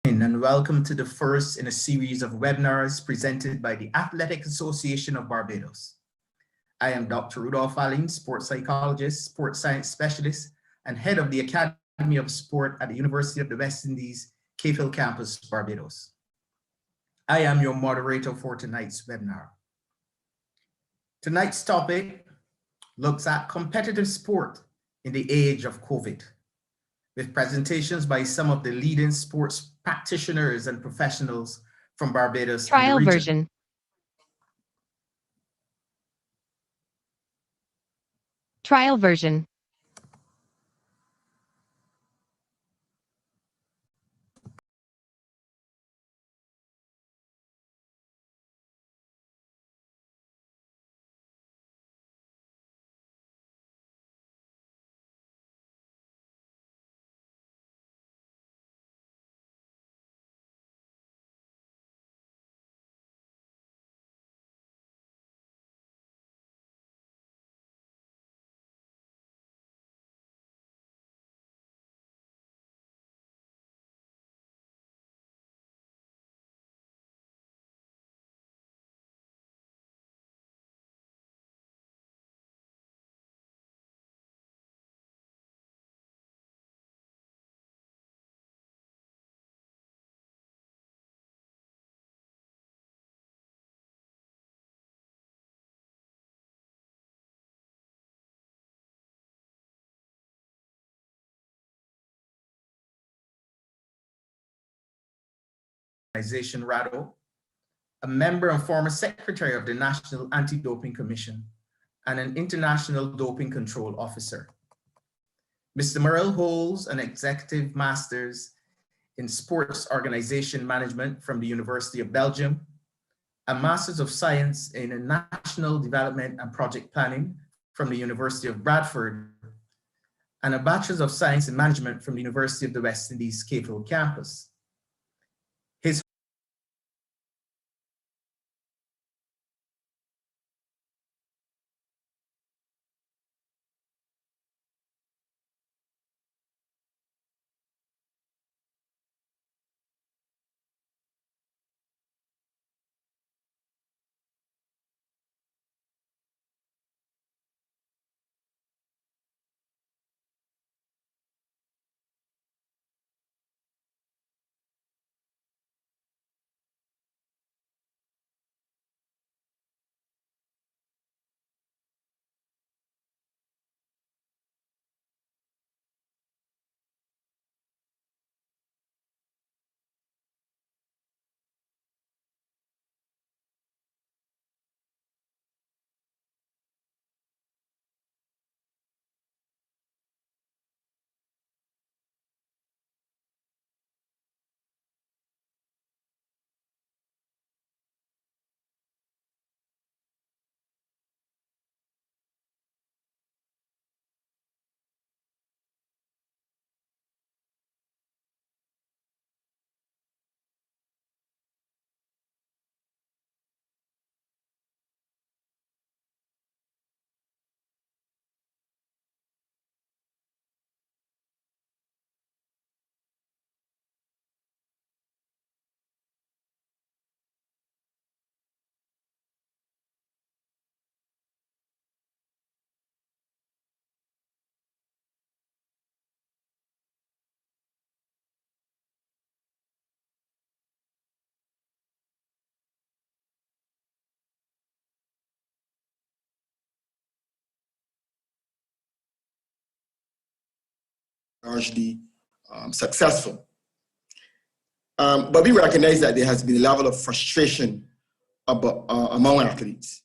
And welcome to the first in a series of webinars presented by the Athletic Association of Barbados. I am Dr. Rudolph Allen, sports psychologist, sports science specialist, and head of the Academy of Sport at the University of the West Indies, Cape Hill Campus, Barbados. I am your moderator for tonight's webinar. Tonight's topic looks at competitive sport in the age of COVID, with presentations by some of the leading sports practitioners and professionals from Barbados and the region. Version. Trial version. Organization RADO, a member and former secretary of the National Anti-Doping Commission, and an international doping control officer. Mr. Morel holds an executive master's in sports organization management from the University of Belgium, a master's of science in national development and project planning from the University of Bradford, and a bachelor's of science in management from the University of the West Indies, Cape Hill campus. His largely successful. But we recognize that there has been a level of frustration among athletes.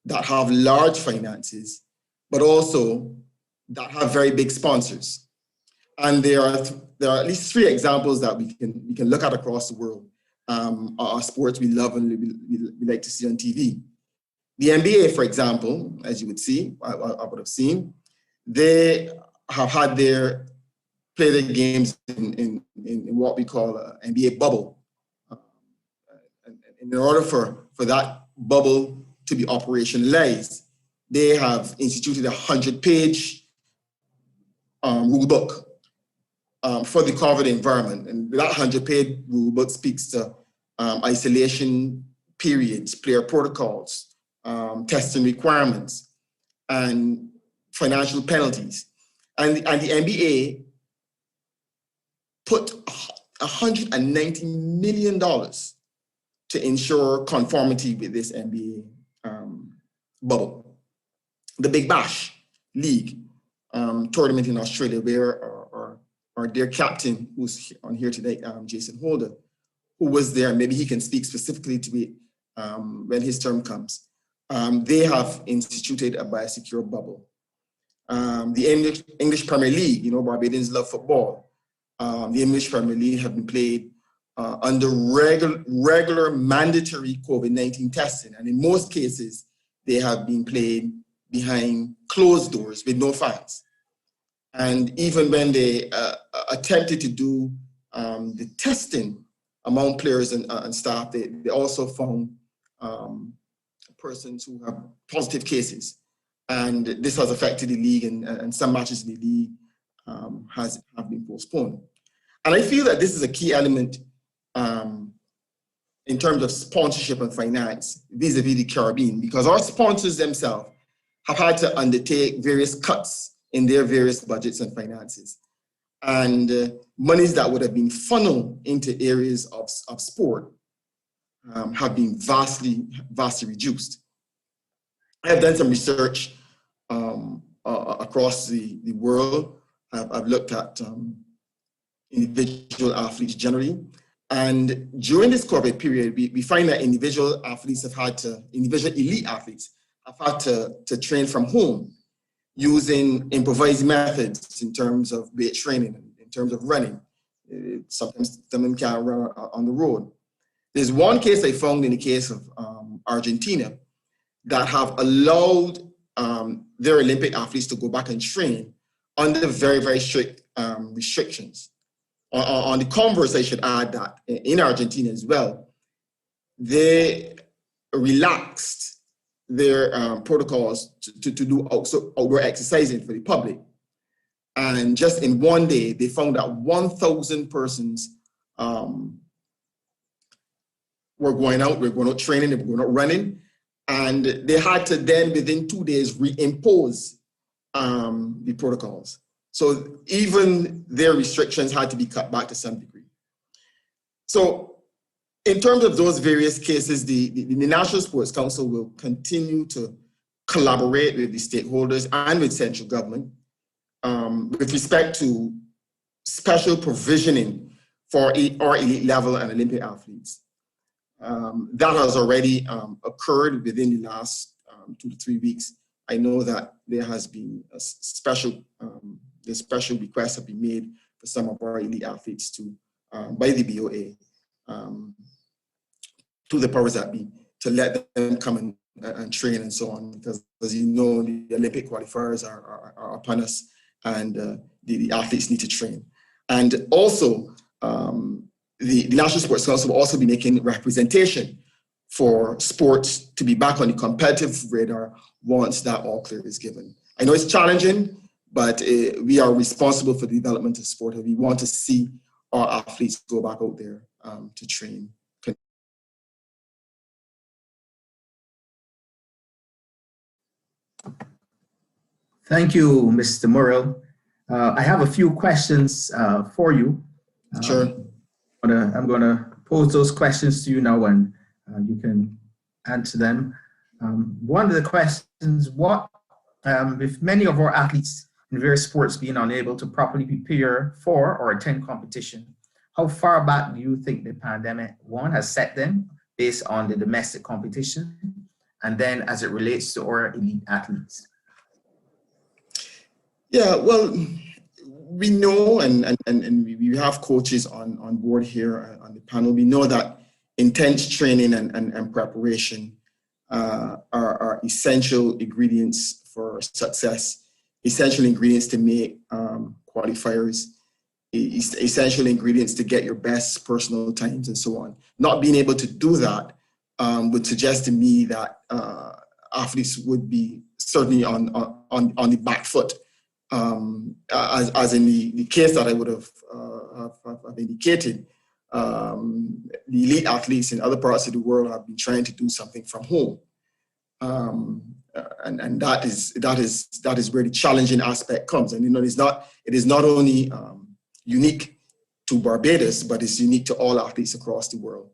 That have large finances but also that have very big sponsors. And there are at least 3 examples that we can look at across the world. Our sports we love and we like to see on TV. The NBA, for example, as you would see, I would have seen, they have had play their games in what we call an NBA bubble. And in order for that bubble to be operationalized, they have instituted a 100-page rule book for the COVID environment. And that 100-page rule book speaks to isolation periods, player protocols, testing requirements, and financial penalties. And the NBA put $190 million to ensure conformity with this NBA bubble. The Big Bash League tournament in Australia, where our dear captain, who's on here today, Jason Holder, who was there, maybe he can speak specifically to it when his term comes. They have instituted a biosecure bubble. The English Premier League, Barbadians love football. The English Premier League have been played under regular mandatory COVID-19 testing. And in most cases, they have been played behind closed doors with no fans. And even when they attempted to do the testing among players and staff, they also found persons who have positive cases. And this has affected the league, and some matches in the league have been postponed. And I feel that this is a key element in terms of sponsorship and finance vis-a-vis the Caribbean, because our sponsors themselves have had to undertake various cuts in their various budgets and finances. And monies that would have been funneled into areas of sport have been vastly reduced. I have done some research across the world. I've looked at individual athletes generally. And during this COVID period, we find that individual elite athletes have had to train from home using improvised methods in terms of weight training, in terms of running. Sometimes them can't run on the road. There's one case I found in the case of Argentina that have allowed their Olympic athletes to go back and train under very, very strict restrictions. On the converse, I should add that in Argentina as well, they relaxed their protocols to do outdoor exercising for the public. And just in one day, they found that 1,000 persons were going out training, they were going out running, and they had to then, within 2 days, reimpose the protocols. So even their restrictions had to be cut back to some degree. So in terms of those various cases, the National Sports Council will continue to collaborate with the stakeholders and with central government with respect to special provisioning for our elite level and Olympic athletes. That has already occurred within the last 2 to 3 weeks. I know that there has been a special requests have been made for some of our elite athletes by the BOA to the powers that be to let them come and train and so on, because as you know, the Olympic qualifiers are upon us, and the athletes need to train. And also, the National Sports Council will also be making representation for sports to be back on the competitive radar once that all clear is given. I know it's challenging, but we are responsible for the development of sport, and we want to see our athletes go back out there to train. Thank you, Mr. Murrell. I have a few questions for you. Sure. I'm going to pose those questions to you now, and you can answer them. One of the questions, with many of our athletes in various sports being unable to properly prepare for or attend competition, how far back do you think the pandemic, one, has set them based on the domestic competition, and then as it relates to our elite athletes? Yeah, well, we know, and we have coaches on board here on the panel. We know that intense training and preparation are essential ingredients for success, essential ingredients to make qualifiers, essential ingredients to get your best personal times and so on. Not being able to do that would suggest to me that athletes would be certainly on the back foot, as in the case that I would have indicated. The elite athletes in other parts of the world have been trying to do something from home, and that is where the challenging aspect comes. And it is not only unique to Barbados, but it's unique to all athletes across the world.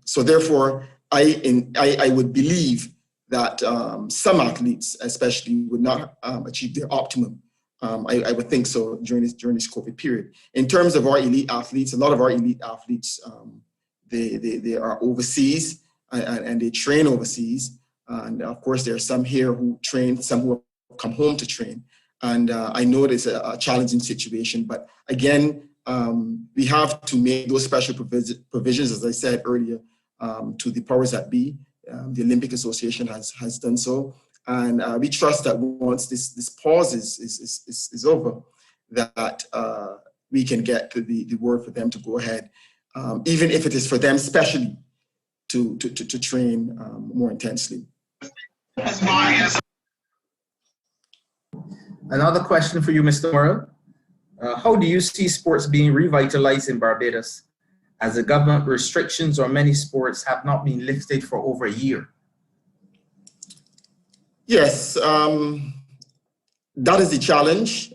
So therefore, I would believe that some athletes, especially, would not achieve their optimum. I would think so during this COVID period. In terms of our elite athletes, a lot of our elite athletes, they are overseas and they train overseas. And of course, there are some here who train, some who have come home to train. And I know it's a challenging situation, but again, we have to make those special provisions, as I said earlier, to the powers that be. The Olympic Association has done so, and we trust that once this pause is over, that we can get the word for them to go ahead, even if it is for them specially to train more intensely. Another question for you, Mr. Murrell. How do you see sports being revitalized in Barbados, as the government restrictions on many sports have not been lifted for over a year? Yes, that is the challenge.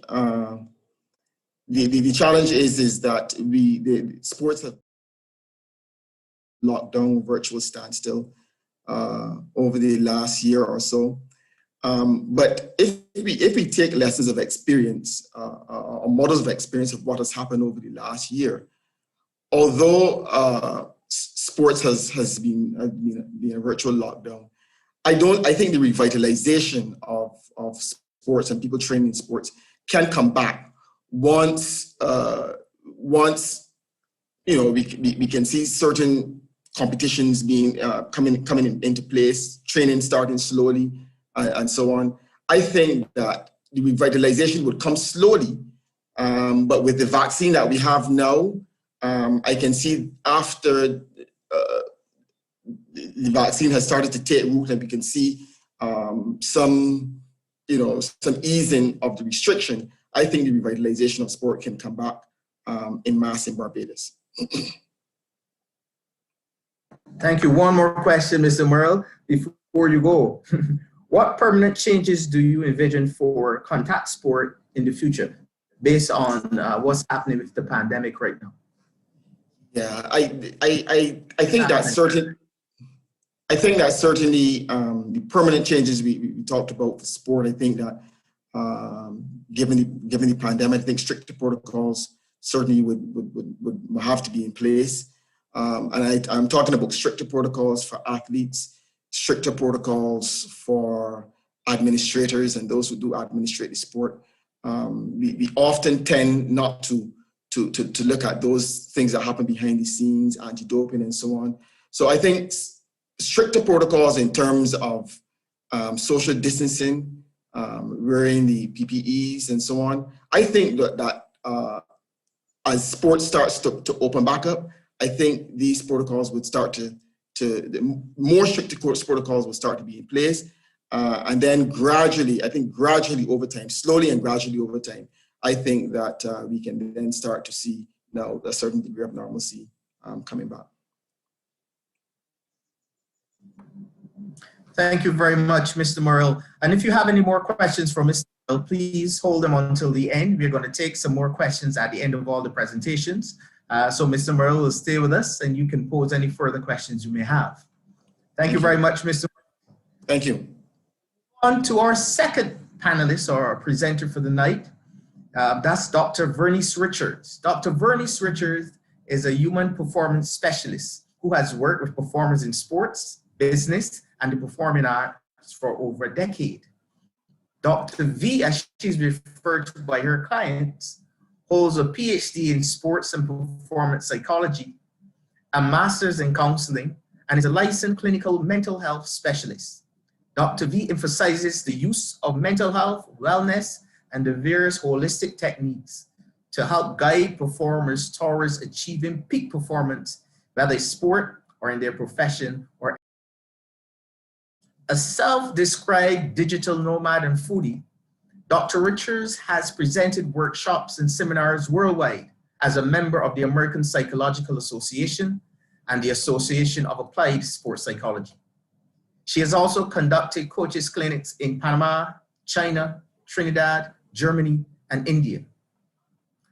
The challenge is that the sports have locked down, virtual standstill over the last year or so. But if we take lessons of experience or models of experience of what has happened over the last year, although sports has been a virtual lockdown, I think the revitalization of sports and people training in sports can come back once we can see certain competitions being coming into place, training starting slowly, and so on. I think that the revitalization would come slowly, but with the vaccine that we have now, I can see after the vaccine has started to take root, and we can see some easing of the restriction. I think the revitalization of sport can come back in mass in Barbados. Thank you. One more question, Mr. Murrell, before you go. What permanent changes do you envision for contact sport in the future, based on what's happening with the pandemic right now? Yeah, I think that certain. I think that certainly the permanent changes we talked about for sport. I think that given the pandemic, I think stricter protocols certainly would have to be in place. And I'm talking about stricter protocols for athletes, stricter protocols for administrators and those who do administrate the sport. We often tend not to look at those things that happen behind the scenes, anti-doping and so on. So I think stricter protocols in terms of social distancing, wearing the PPEs and so on. I think that as sports starts to open back up, I think these protocols would start to more stricter protocols will start to be in place. And then gradually over time, slowly and gradually over time, I think that we can then start to see now a certain degree of normalcy coming back. Thank you very much, Mr. Murrell. And if you have any more questions for Mr. Murrell, please hold them until the end. We're going to take some more questions at the end of all the presentations. So Mr. Murrell will stay with us and you can pose any further questions you may have. Thank you very much, Mr. Murrell. Thank you. On to our second panelist or presenter for the night. That's Dr. Vernice Richards. Dr. Vernice Richards is a human performance specialist who has worked with performers in sports, business, and the performing arts for over a decade. Dr. V, as she's referred to by her clients, holds a PhD in sports and performance psychology, a master's in counseling, and is a licensed clinical mental health specialist. Dr. V emphasizes the use of mental health, wellness, and the various holistic techniques to help guide performers towards achieving peak performance, whether it's sport or in their profession or a self-described digital nomad and foodie. Dr. Richards has presented workshops and seminars worldwide as a member of the American Psychological Association and the Association of Applied Sports Psychology. She has also conducted coaches clinics in Panama, China, Trinidad, Germany, and India.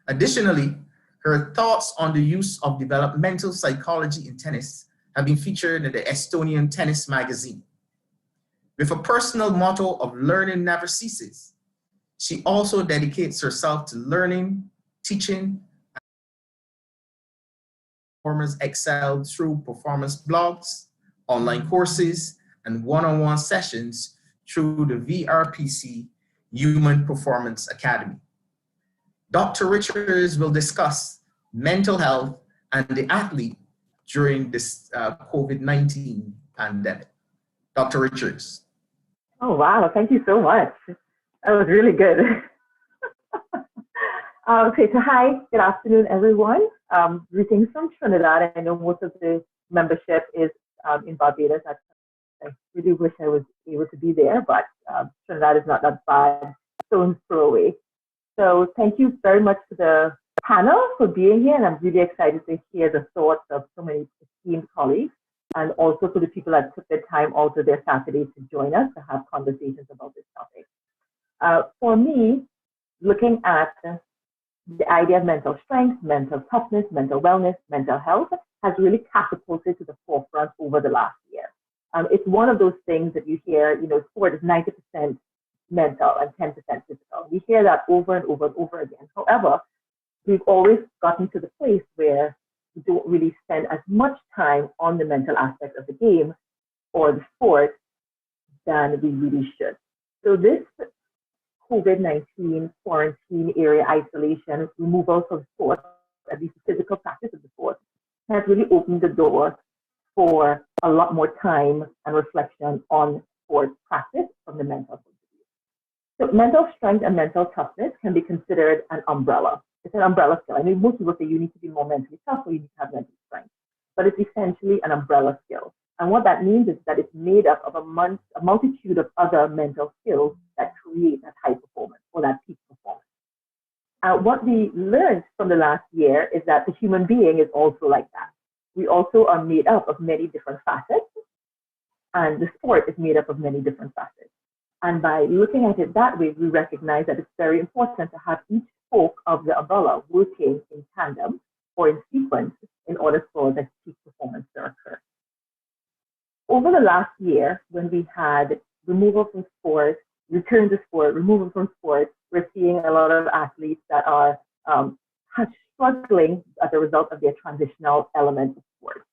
Additionally, her thoughts on the use of developmental psychology in tennis have been featured in the Estonian Tennis magazine. With a personal motto of learning never ceases, she also dedicates herself to learning, teaching, performers excel through performance blogs, online courses, and one-on-one sessions through the VRPC Human Performance Academy. Dr. Richards will discuss mental health and the athlete during this COVID-19 pandemic. Dr. Richards. Oh, wow. Thank you so much. That was really good. Okay, so hi, good afternoon, everyone. Greetings from Trinidad. I know most of the membership is in Barbados. I really wish I was able to be there, but Trinidad is not that bad, stone's throw away. So thank you very much to the panel for being here, and I'm really excited to hear the thoughts of so many esteemed colleagues, and also for the people that took their time out of their Saturday to join us to have conversations about this topic. For me, looking at the idea of mental strength, mental toughness, mental wellness, mental health has really catapulted to the forefront over the last year. It's one of those things that you hear, sport is 90% mental and 10% physical. We hear that over and over and over again. However, we've always gotten to the place where we don't really spend as much time on the mental aspect of the game or the sport than we really should. So this COVID-19 quarantine area isolation, removal from sport, at least the physical practice of the sport, has really opened the door for a lot more time and reflection on sport practice from the mental point of view. So mental strength and mental toughness can be considered an umbrella. It's an umbrella skill. I mean, most people say you need to be more mentally tough or you need to have mental strength, but it's essentially an umbrella skill. And what that means is that it's made up of a multitude of other mental skills that create that high performance or that peak performance. What we learned from the last year is that the human being is also like that. We also are made up of many different facets, and the sport is made up of many different facets. And by looking at it that way, we recognize that it's very important to have each spoke of the umbrella working in tandem or in sequence in order for that peak performance to occur. Over the last year, when we had removal from sport, return to sport, removal from sport, we're seeing a lot of athletes that are struggling as a result of their transitional element of sport.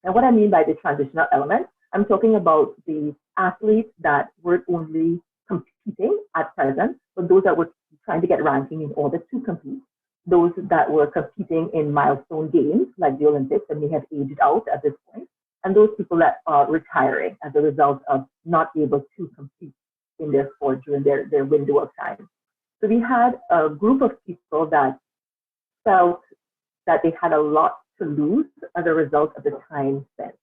And what I mean by the transitional element, I'm talking about the athletes that weren't only competing at present, but those that were trying to get ranking in order to compete, those that were competing in milestone games like the Olympics and may have aged out at this point, and those people that are retiring as a result of not able to compete in their sport during their window of time. So we had a group of people that felt that they had a lot to lose as a result of the time spent.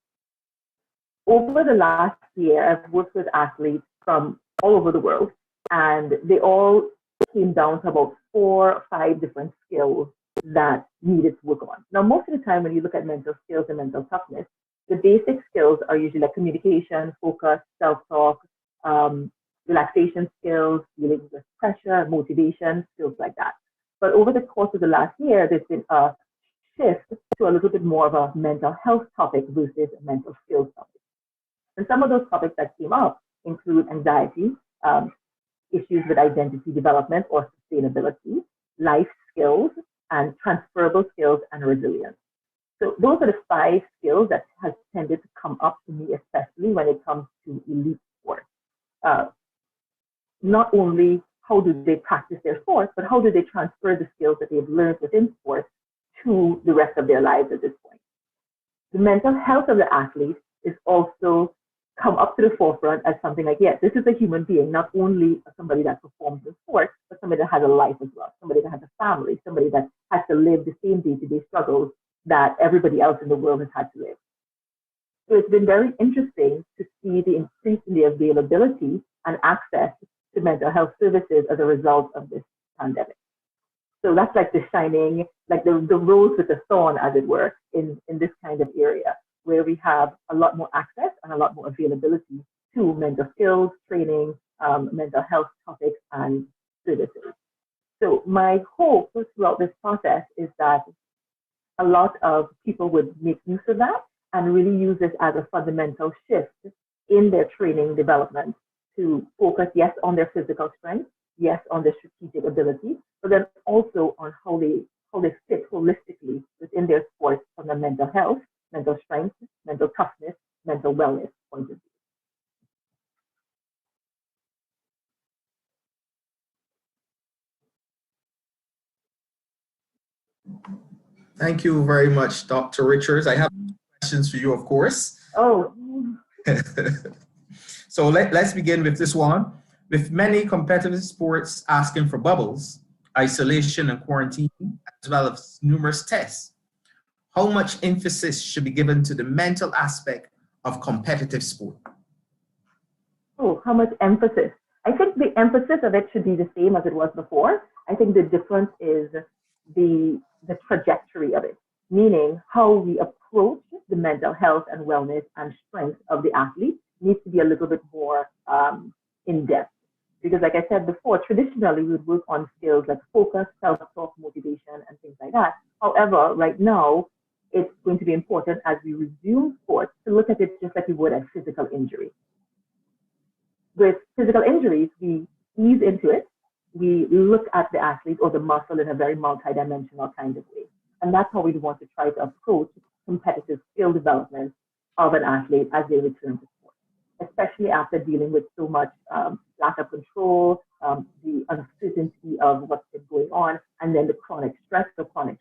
Over the last year, I've worked with athletes from all over the world, and they all came down to about 4 or 5 different skills that needed to work on. Now, most of the time when you look at mental skills and mental toughness, the basic skills are usually like communication, focus, self-talk, relaxation skills, dealing with pressure, motivation, skills like that. But over the course of the last year, there's been a shift to a little bit more of a mental health topic versus a mental skills topic. And some of those topics that came up include anxiety, issues with identity development or sustainability, life skills, and transferable skills and resilience. So those are the 5 skills that has tended to come up to me, especially when it comes to elite sport. not only how do they practice their sport, but how do they transfer the skills that they've learned within sports to the rest of their lives at this point. The mental health of the athlete is also come up to the forefront as something like, yes, this is a human being, not only somebody that performs the sport, but somebody that has a life as well, somebody that has a family, somebody that has to live the same day-to-day struggles that everybody else in the world has had to live. So it's been very interesting to see the increase in the availability and access to mental health services as a result of this pandemic. So that's like the shining, like the rose with the thorn, as it were, in this kind of area, where we have a lot more access and a lot more availability to mental skills, training, mental health topics, and services. So my hope throughout this process is that a lot of people would make use of that and really use this as a fundamental shift in their training development to focus, yes, on their physical strength, yes, on their strategic ability, but then also on how they fit holistically within their sports from the mental health, mental strength, mental toughness, mental wellness point of view. Thank you very much, Dr. Richards. I have questions for you, of course. Oh. So let's begin with this one. With many competitive sports asking for bubbles, isolation and quarantine, as well as numerous tests, how much emphasis should be given to the mental aspect of competitive sport? Oh, how much emphasis? I think the emphasis of it should be the same as it was before. I think the difference is the trajectory of it, meaning how we approach the mental health and wellness and strength of the athlete needs to be a little bit more in depth. Because like I said before, traditionally we would work on skills like focus, self-talk, motivation, and things like that. However, right now, it's going to be important as we resume sports to look at it just like we would at physical injury. With physical injuries, we ease into it. We look at the athlete or the muscle in a very multidimensional kind of way. And that's how we want to try to approach competitive skill development of an athlete as they return to sport, especially after dealing with so much lack of control, the uncertainty of what's been going on, and then the chronic stress or chronic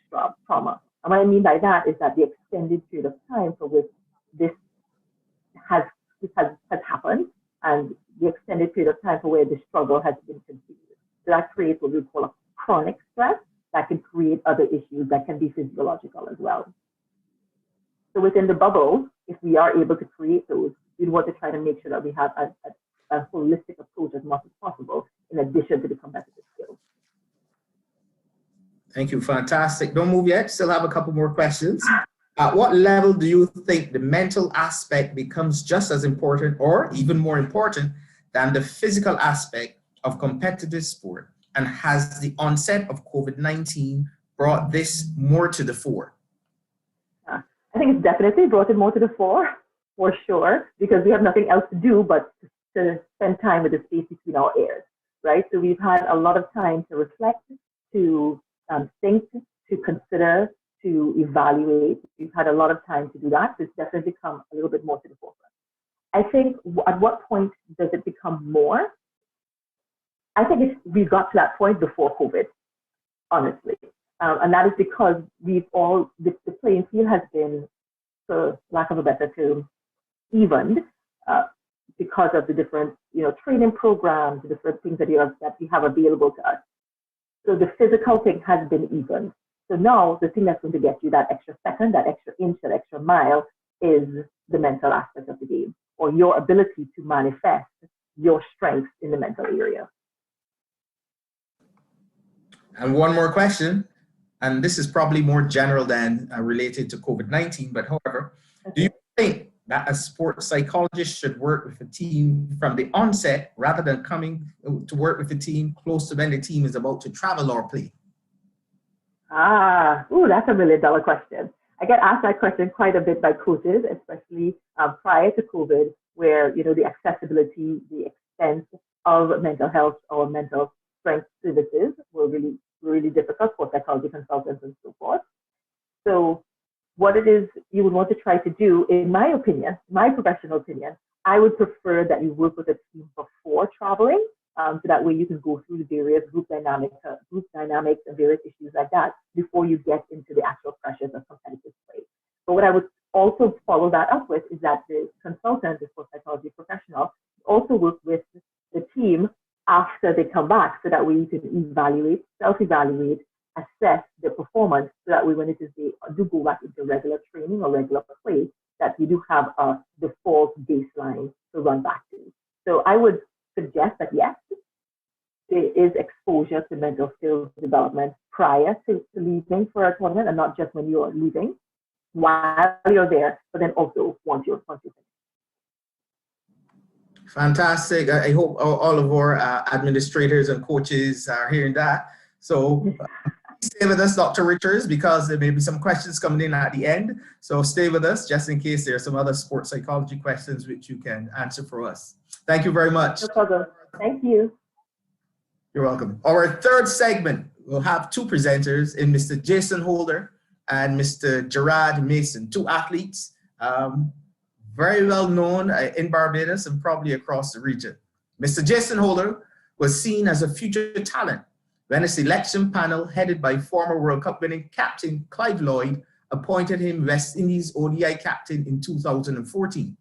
trauma. And what I mean by that is that the extended period of time for which this has happened, and the extended period of time for where the struggle has been continued. So that creates what we call a chronic stress that can create other issues that can be physiological as well. So within the bubble, if we are able to create those, we want to try to make sure that we have a holistic approach as much as possible in addition to the competitive skills. Thank you, fantastic. Don't move yet, still have a couple more questions. At what level do you think the mental aspect becomes just as important or even more important than the physical aspect of competitive sport? And has the onset of COVID-19 brought this more to the fore? I think it's definitely brought it more to the fore, for sure, because we have nothing else to do but to spend time with the space between our ears, right? So we've had a lot of time to reflect, to think, to consider, to evaluate. We've had a lot of time to do that. So it's definitely come a little bit more to the forefront. I think at what point does it become more? I think we got to that point before COVID, honestly. And that is because the playing field has been, for lack of a better term, evened because of the different, training programs, the different things that we have available to us. So the physical thing has been evened. So now the thing that's going to get you that extra second, that extra inch, that extra mile is the mental aspect of the game, or your ability to manifest your strengths in the mental area. And one more question, and this is probably more general than related to COVID-19, but however, do you think that a sports psychologist should work with a team from the onset rather than coming to work with the team close to when the team is about to travel or play? That's $1 million question. I get asked that question quite a bit by coaches, especially prior to COVID, where the accessibility, the extent of mental health or mental strength services were really difficult for psychology consultants and so forth. So what it is you would want to try to do, in my opinion, my professional opinion, I would prefer that you work with a team before traveling So that way you can go through the various group dynamics and various issues like that before you get into the actual pressures of competitive play. But what I would also follow that up with is that the consultant, the sports psychology professional, also work with the team after they come back, so that way you can evaluate, self-evaluate, assess their performance, so that way when it is they do go back into regular training or regular play, that we do have a default baseline to run back to. So I would suggest that yes, there is exposure to mental skills development prior to leaving for a tournament, and not just when you are leaving, while you're there, but then also once you're finished. Fantastic. I hope all of our administrators and coaches are hearing that. So stay with us, Dr. Richards, because there may be some questions coming in at the end. So stay with us just in case there are some other sports psychology questions which you can answer for us. Thank you very much. No problem. Thank you. You're welcome. Our third segment, we'll have two presenters in Mr. Jason Holder and Mr. Gerard Mason, two athletes, very well known in Barbados and probably across the region. Mr. Jason Holder was seen as a future talent when a selection panel headed by former World Cup winning captain Clive Lloyd appointed him West Indies ODI captain in 2014.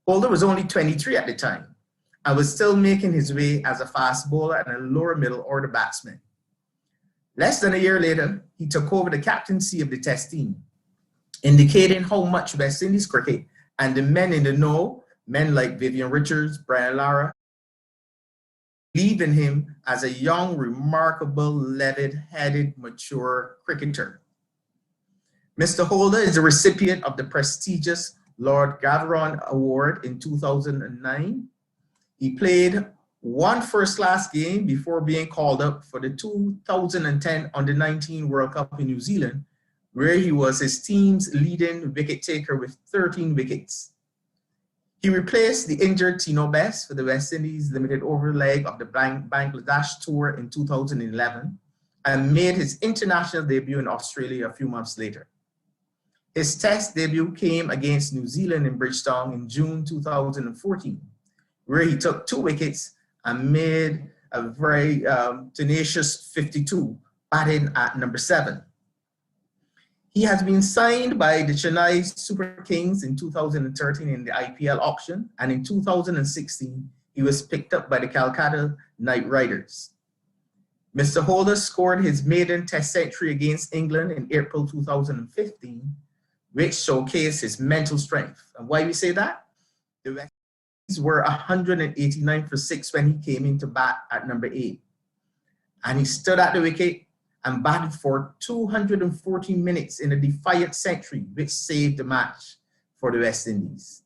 Holder was only 23 at the time and was still making his way as a fast bowler and a lower middle order batsman. Less than a year later, he took over the captaincy of the Test team, indicating how much West Indies cricket and the men in the know, men like Vivian Richards, Brian Lara, believed in him as a young, remarkable, level-headed, mature cricketer. Mr. Holder is a recipient of the prestigious Lord Gatheron Award in 2009. He played one first-class game before being called up for the 2010 Under-19 World Cup in New Zealand, where he was his team's leading wicket taker with 13 wickets. He replaced the injured Tino Best for the West Indies limited over leg of the Bangladesh tour in 2011 and made his international debut in Australia a few months later. His Test debut came against New Zealand in Bridgetown in June 2014, where he took 2 wickets and made a very tenacious 52, batting at number 7. He has been signed by the Chennai Super Kings in 2013 in the IPL auction, and in 2016, he was picked up by the Calcutta Knight Riders. Mr. Holder scored his maiden Test century against England in April 2015, which showcased his mental strength. And why we say that? The West Indies were 189 for 6 when he came into bat at number 8. And he stood at the wicket and batted for 214 minutes in a defiant century, which saved the match for the West Indies.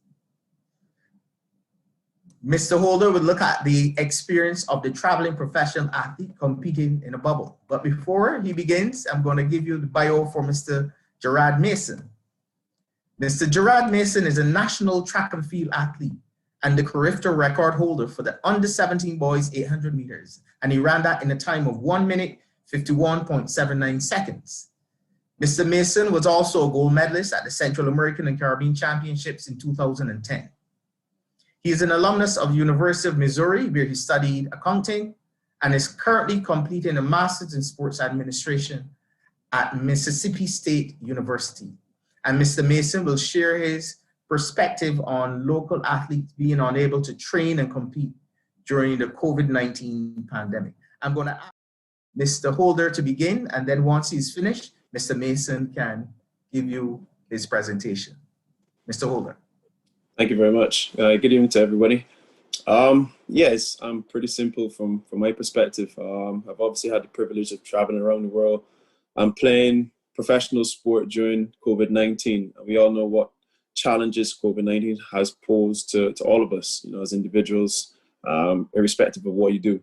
Mr. Holder would look at the experience of the traveling professional athlete competing in a bubble. But before he begins, I'm going to give you the bio for Mr. Gerard Mason. Mr. Gerard Mason is a national track and field athlete and the Carifta record holder for the under-17 boys 800 meters. And he ran that in a time of 1 minute, 51.79 seconds. Mr. Mason was also a gold medalist at the Central American and Caribbean Championships in 2010. He is an alumnus of University of Missouri, where he studied accounting and is currently completing a master's in sports administration at Mississippi State University. And Mr. Mason will share his perspective on local athletes being unable to train and compete during the COVID-19 pandemic. I'm going to ask Mr. Holder to begin, and then once he's finished, Mr. Mason can give you his presentation. Mr. Holder. Thank you very much. Good evening to everybody. Yes, I'm pretty simple from my perspective. I've obviously had the privilege of traveling around the world. I'm playing professional sport during COVID-19. We all know what challenges COVID-19 has posed to all of us, as individuals, irrespective of what you do.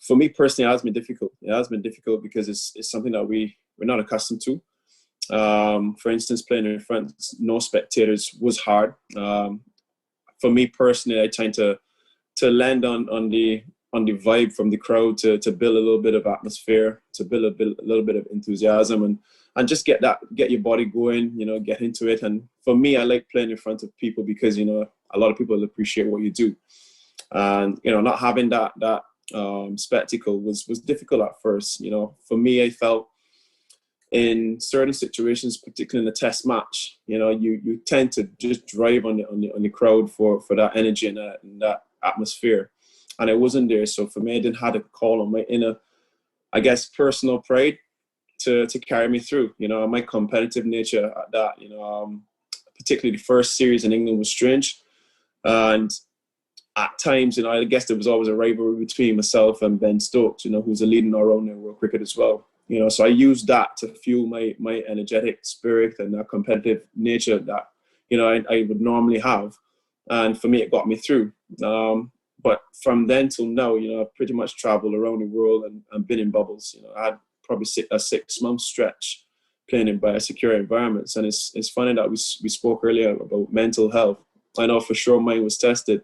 For me personally, it has been difficult. It has been difficult because it's something that we're not accustomed to. For instance, playing in front of no spectators was hard. For me personally, I tend to land on the vibe from the crowd to build a little bit of atmosphere, to build a little bit of enthusiasm and just get your body going, get into it. And for me, I like playing in front of people because, a lot of people appreciate what you do. And, you know, not having that spectacle was difficult at first. You know, for me, I felt in certain situations, particularly in a test match, you know, you tend to just drive on the crowd for that energy and that atmosphere, and it wasn't there. So for me, I didn't have to call on my inner, I guess, personal pride to carry me through. You know, my competitive nature at that, you know, particularly the first series in England was strange, and at times, you know, I guess there was always a rivalry between myself and Ben Stokes, you know, who's a leading all-rounder in world cricket as well. You know, so I used that to fuel my energetic spirit and that competitive nature that, you know, I would normally have. And for me, it got me through. But from then till now, you know, I've pretty much traveled around the world and been in bubbles. You know, I had probably a 6-month stretch playing in biosecure environments. And it's funny that we spoke earlier about mental health. I know for sure mine was tested.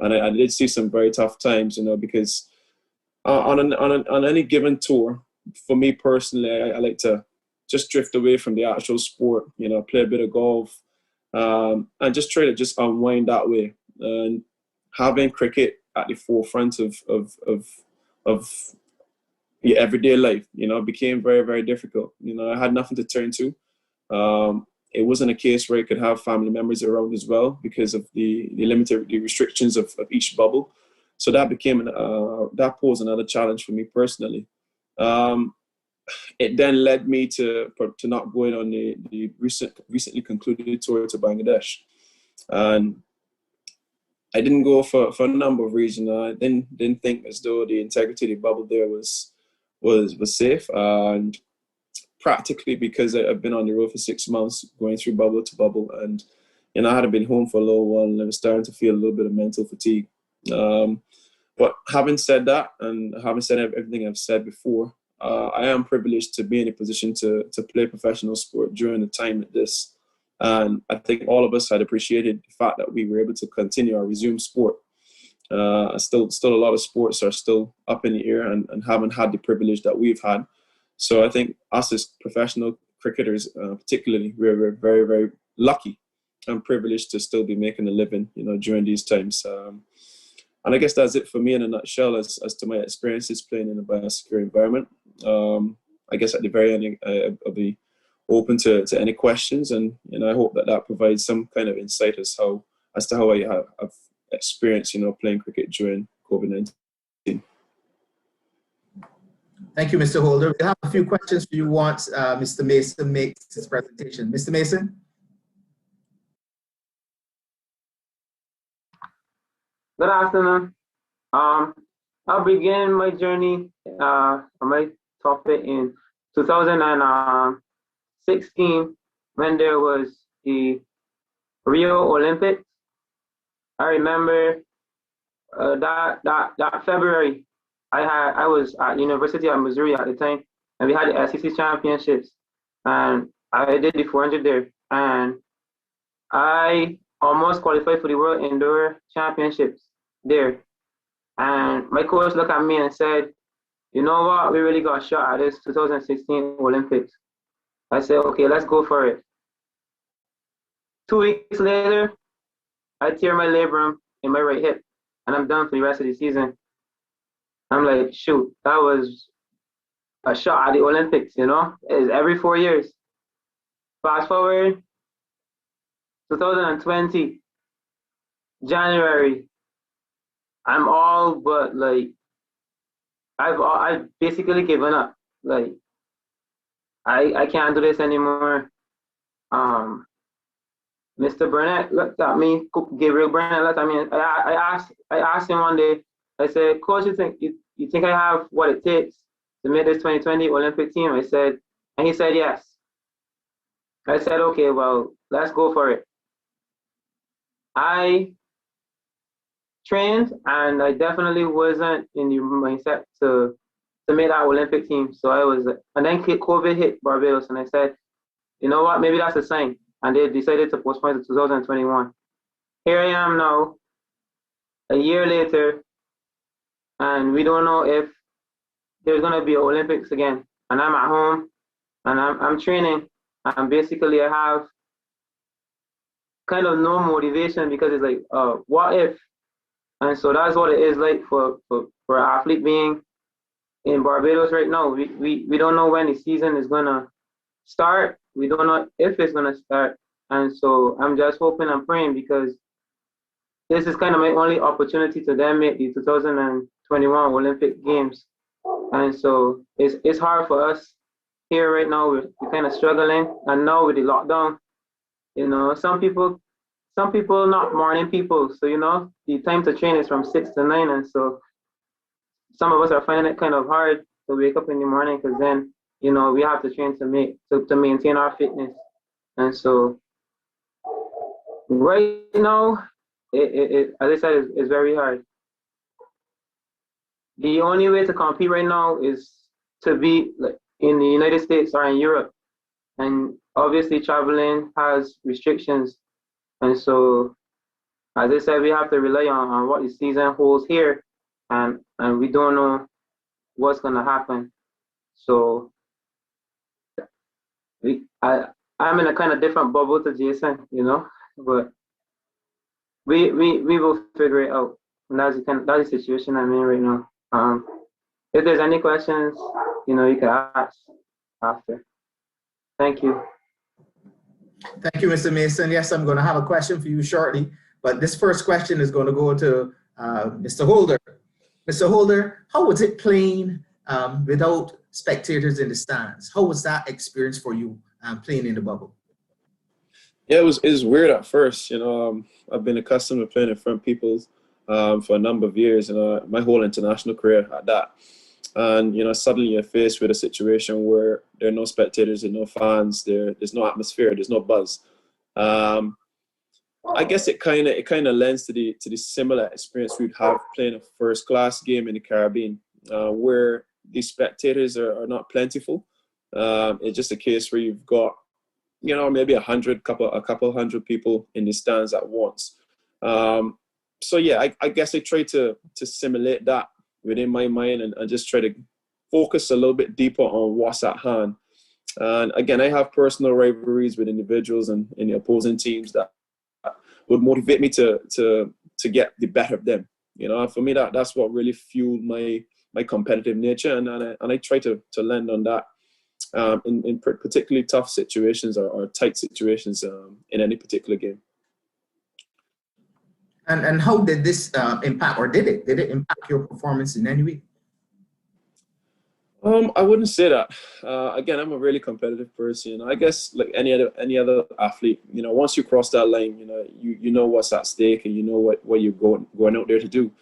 And I did see some very tough times, you know, because on any given tour, for me personally, I like to just drift away from the actual sport, you know, play a bit of golf, and just try to just unwind that way. And having cricket at the forefront of your everyday life, you know, became very, very difficult. You know, I had nothing to turn to. It wasn't a case where I could have family members around as well because of the restrictions of each bubble. So that became that posed another challenge for me personally. It then led me to not going on the recently concluded tour to Bangladesh, and I didn't go for a number of reasons. I didn't think as though the integrity of the bubble there was safe, and practically because I've been on the road for 6 months, going through bubble to bubble, and you know I had been home for a little while, and I was starting to feel a little bit of mental fatigue. But having said that, and having said everything I've said before, I am privileged to be in a position to play professional sport during a time like this. And I think all of us had appreciated the fact that we were able to continue our resume sport. Still a lot of sports are still up in the air and haven't had the privilege that we've had. So I think us as professional cricketers, particularly, we're very, very lucky and privileged to still be making a living, you know, during these times. And I guess that's it for me in a nutshell as to my experiences playing in a biosecure environment. I guess at the very end, I'll be open to any questions, and I hope that provides some kind of insight as to how I have experienced, you know, playing cricket during COVID-19. Thank you, Mr. Holder. We have a few questions for you once Mr. Mason makes his presentation. Mr. Mason? Good afternoon. I'll begin my journey, my topic in 2016 when there was the Rio Olympics. I remember that February, I was at University of Missouri at the time, and we had the SEC championships, and I did the 400 there, and I almost qualified for the World Indoor Championships there. And my coach looked at me and said, you know what, we really got a shot at this 2016 Olympics. I said, okay, let's go for it. 2 weeks later, I tear my labrum in my right hip, and I'm done for the rest of the season. I'm like, shoot, that was a shot at the Olympics, you know? It's every 4 years. Fast forward, 2020, January, I'm all but like, I've basically given up. Like, I can't do this anymore. Mr. Burnett looked at me, Gabriel Burnett looked at me, and I asked him one day, I said, Coach, you think I have what it takes to make this 2020 Olympic team? I said, and he said yes. I said, okay, well, let's go for it. I trained, and I definitely wasn't in the mindset to make that Olympic team. So and then COVID hit Barbados, and I said, you know what, maybe that's a sign. And they decided to postpone it to 2021. Here I am now, a year later, and we don't know if there's gonna be Olympics again. And I'm at home, and I'm training, and basically I have kind of no motivation because it's like, what if And so that's what it is like for an athlete being in Barbados right now. We don't know when the season is gonna start. We don't know if it's gonna start. And so I'm just hoping and praying, because this is kind of my only opportunity to then make the 2021 Olympic Games. And so it's hard for us here right now. We're kind of struggling. And now with the lockdown, you know, some people not morning people. So, you know, the time to train is from 6 to 9. And so some of us are finding it kind of hard to wake up in the morning, because then, you know, we have to train to maintain our fitness. And so right now, it as I said, it's very hard. The only way to compete right now is to be like in the United States or in Europe. And obviously traveling has restrictions. And so, as I said, we have to rely on what the season holds here. And we don't know what's going to happen. So I'm in a kind of different bubble to Jason, you know, but we will figure it out. And that's the situation I'm in right now. If there's any questions, you know, you can ask after. Thank you. Thank you, Mr. Mason. Yes, I'm going to have a question for you shortly, but this first question is going to go to Mr. Holder. Mr. Holder, how was it playing without spectators in the stands? How was that experience for you playing in the bubble? Yeah, it was weird at first. You know, I've been accustomed to playing in front of people for a number of years, and my whole international career at that. And, you know, suddenly you're faced with a situation where there are no spectators, there are no fans, there's no atmosphere, there's no buzz. I guess it kind of lends to the similar experience we'd have playing a first class game in the Caribbean, where the spectators are not plentiful. It's just a case where you've got, you know, maybe a couple hundred people in the stands at once. So yeah, I guess I try to simulate that within my mind and just try to focus a little bit deeper on what's at hand. And again, I have personal rivalries with individuals and in the opposing teams that would motivate me to get the better of them. You know, for me, that's what really fueled my competitive nature, and I try to lend on that in particularly tough situations or tight situations in any particular game. And how did this impact, or did it impact your performance in any way? I wouldn't say that. Again, I'm a really competitive person. I guess like any other athlete, you know, once you cross that line, you know what's at stake, and you know what you're going out there to do.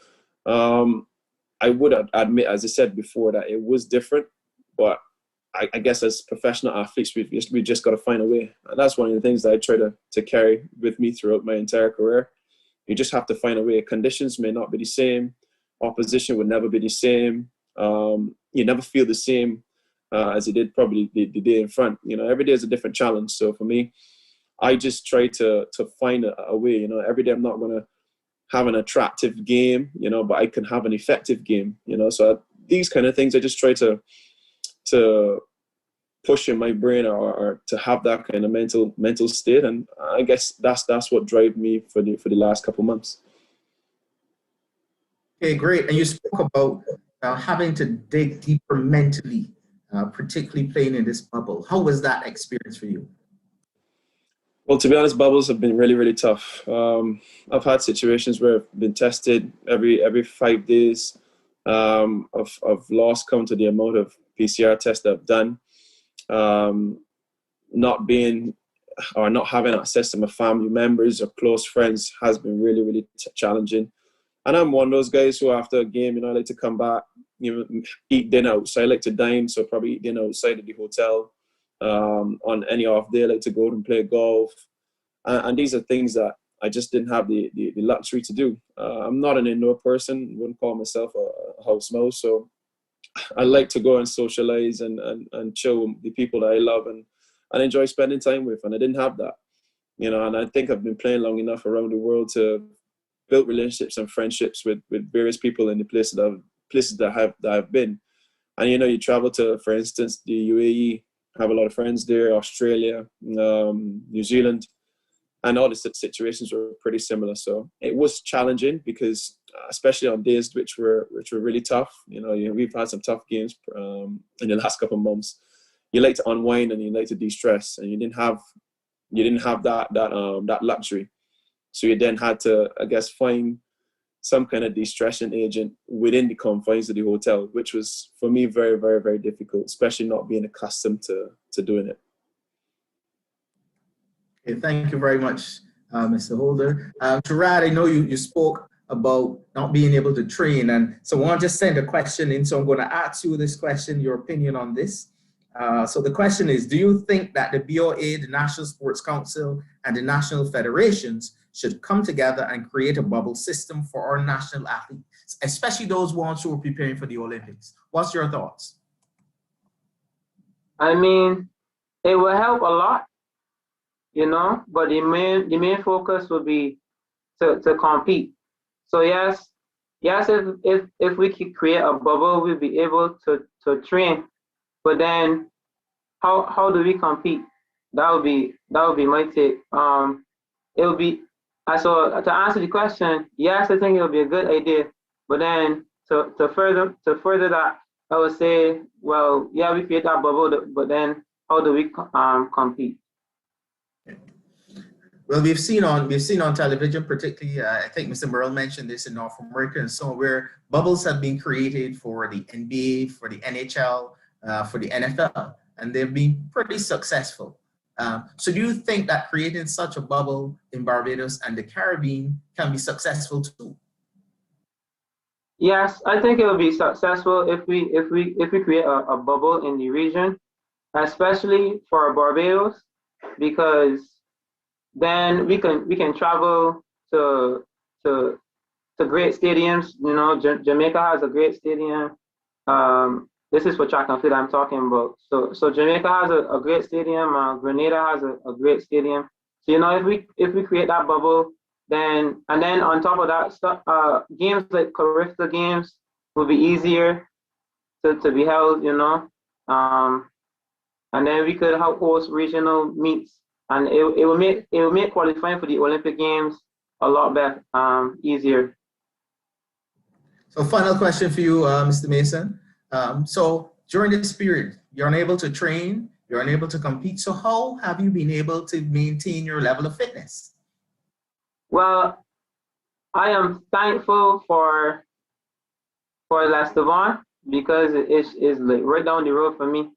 I would admit, as I said before, that it was different, but I guess as professional athletes, we just got to find a way, and that's one of the things that I try to carry with me throughout my entire career. You just have to find a way. Conditions may not be the same. Opposition would never be the same. You never feel the same as you did probably the day in front. You know, every day is a different challenge. So for me, I just try to find a way. You know, every day I'm not going to have an attractive game, you know, but I can have an effective game. You know, so these kind of things I just try to push in my brain or to have that kind of mental state, and I guess that's what drove me for the last couple months. Okay, great. And you spoke about having to dig deeper mentally, particularly playing in this bubble. How was that experience for you? Well, to be honest, bubbles have been really, really tough. I've had situations where I've been tested every 5 days. I've lost count to the amount of PCR tests that I've done. Not having access to my family members or close friends has been really, really challenging. And I'm one of those guys who, after a game, you know, I like to come back, you know, eat dinner outside. I like to dine, so probably eat dinner outside of the hotel. On any off day, I like to go out and play golf. And these are things that I just didn't have the luxury to do. I'm not an indoor person. Wouldn't call myself a house mouse. So I like to go and socialize and chill with the people that I love and enjoy spending time with. And I didn't have that, you know. And I think I've been playing long enough around the world to build relationships and friendships with various people in the places that I've been. And, you know, you travel to, for instance, the UAE, have a lot of friends there, Australia, New Zealand, and all the situations were pretty similar. So it was challenging because especially on days which were really tough. You know, we've had some tough games in the last couple of months. You like to unwind and you like to de-stress, and you didn't have that luxury. So you then had to, I guess, find some kind of de-stressing agent within the confines of the hotel, which was for me very, very, very difficult, especially not being accustomed to doing it. Okay, thank you very much, Mr. Holder. Gerard, I know you spoke about not being able to train, and someone just sent a question in, so I'm going to ask you this question, your opinion on this. So the question is, do you think that the BOA, the National Sports Council, and the national federations should come together and create a bubble system for our national athletes, especially those ones who are preparing for the Olympics? What's your thoughts? I mean, it will help a lot, you know, but the main focus would be to compete. So yes, if we could create a bubble, we'll be able to train. But then, how do we compete? That would be my take. It would be so to answer the question. Yes, I think it would be a good idea. But then to further that, I would say, well, yeah, we create that bubble, but then how do we compete? Well, we've seen on television, particularly, I think Mr. Merle mentioned this in North America and so on, where bubbles have been created for the NBA, for the NHL, for the NFL, and they've been pretty successful. So do you think that creating such a bubble in Barbados and the Caribbean can be successful too? Yes, I think it will be successful if we create a bubble in the region, especially for Barbados, because then we can travel to great stadiums. You know, Jamaica has a great stadium. This is for track and field I'm talking about. So Jamaica has a great stadium. Grenada has a great stadium. So, you know, if we create that bubble, then on top of that stuff, games like Carifta games will be easier to be held. You know, and then we could host regional meets, and it will make qualifying for the Olympic Games a lot better, easier. So final question for you, Mr. Mason. So during this period, you're unable to train, you're unable to compete. So how have you been able to maintain your level of fitness? Well, I am thankful for Lestevan because it's like right down the road for me.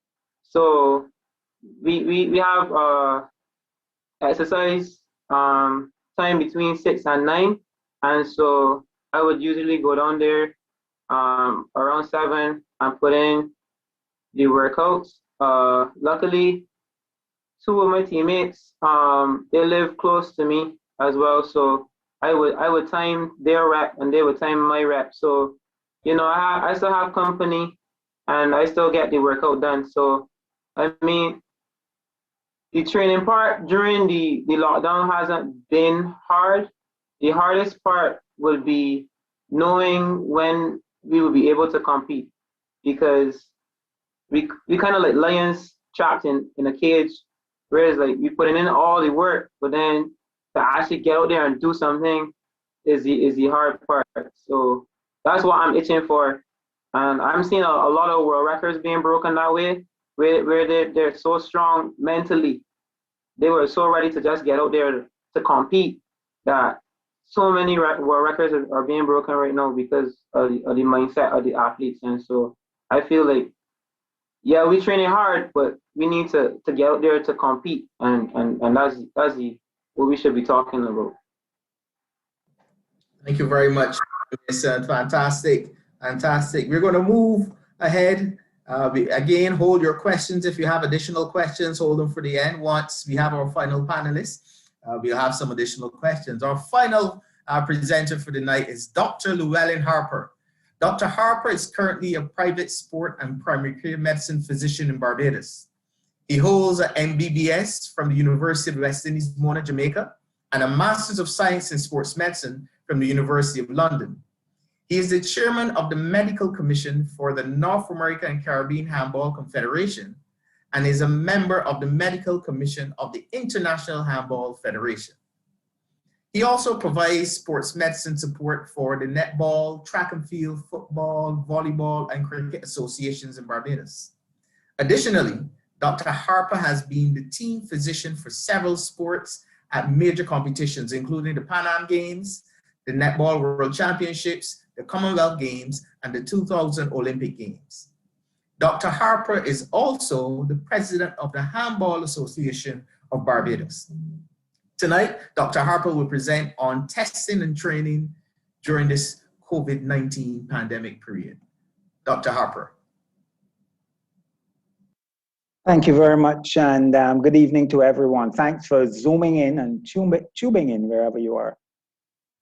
So we have exercise time between 6 and 9, and so I would usually go down there around 7 and put in the workouts. Luckily, 2 of my teammates they live close to me as well, so I would time their rep and they would time my rep. So, you know, I still have company and I still get the workout done. So I mean, the training part during the lockdown hasn't been hard. The hardest part would be knowing when we will be able to compete, because we kind of like lions trapped in a cage, whereas like we putting in all the work, but then to actually get out there and do something is the hard part. So that's what I'm itching for, and I'm seeing a lot of world records being broken that way, where they're so strong mentally, they were so ready to just get out there to compete, that so many world records are being broken right now because of the mindset of the athletes. And so I feel like, yeah, we're training hard, but we need to get out there to compete, and that's what we should be talking about. Thank you very much. It's fantastic. We're going to move ahead. Again, hold your questions. If you have additional questions, hold them for the end. Once we have our final panelists, we'll have some additional questions. Our final presenter for the night is Dr. Llewellyn Harper. Dr. Harper is currently a private sport and primary care medicine physician in Barbados. He holds an MBBS from the University of West Indies, Mona, Jamaica, and a Master's of Science in Sports Medicine from the University of London. He is the chairman of the Medical Commission for the North American and Caribbean Handball Confederation and is a member of the Medical Commission of the International Handball Federation. He also provides sports medicine support for the netball, track and field, football, volleyball, and cricket associations in Barbados. Additionally, Dr. Harper has been the team physician for several sports at major competitions, including the Pan Am Games, the Netball World Championships, the Commonwealth Games, and the 2000 Olympic Games. Dr. Harper is also the president of the Handball Association of Barbados. Tonight, Dr. Harper will present on testing and training during this COVID-19 pandemic period. Dr. Harper. Thank you very much, and good evening to everyone. Thanks for zooming in and tubing in wherever you are.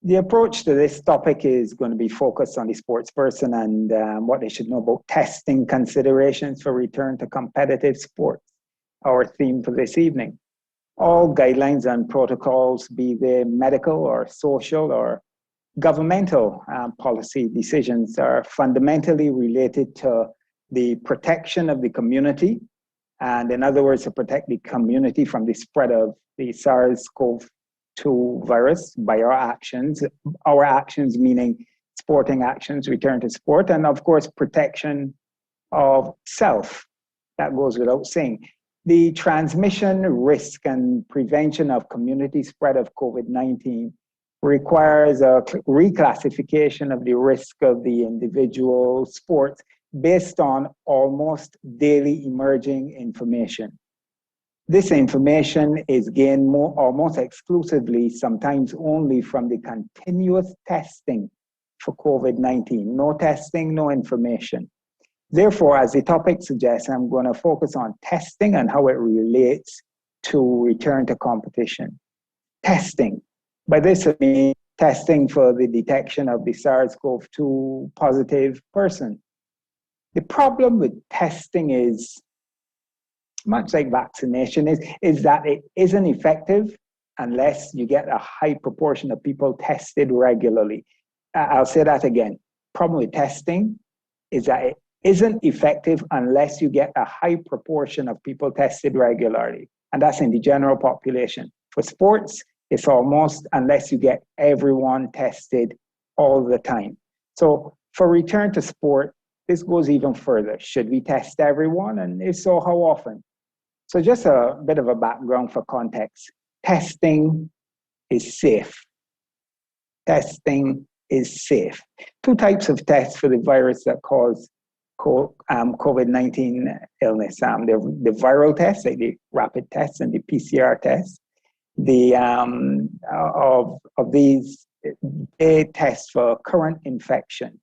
The approach to this topic is going to be focused on the sports person and what they should know about testing considerations for return to competitive sports, our theme for this evening. All guidelines and protocols, be they medical or social or governmental policy decisions, are fundamentally related to the protection of the community, and in other words, to protect the community from the spread of the SARS-CoV-2 virus by our actions meaning sporting actions, return to sport, and of course, protection of self. That goes without saying. The transmission risk and prevention of community spread of COVID-19 requires a reclassification of the risk of the individual sports based on almost daily emerging information. This information is gained almost exclusively, sometimes only, from the continuous testing for COVID-19. No testing, no information. Therefore, as the topic suggests, I'm going to focus on testing and how it relates to return to competition. Testing. By this, I mean testing for the detection of the SARS-CoV-2 positive person. The problem with testing is, much like vaccination, is that it isn't effective unless you get a high proportion of people tested regularly. I'll say that again. Problem with testing is that it isn't effective unless you get a high proportion of people tested regularly. And that's in the general population. For sports, it's almost unless you get everyone tested all the time. So for return to sport, this goes even further. Should we test everyone? And if so, how often? So just a bit of a background for context. Testing is safe. Testing is safe. Two types of tests for the virus that cause COVID-19 illness. The viral tests, like the rapid tests and the PCR tests. Of these, they test for current infection.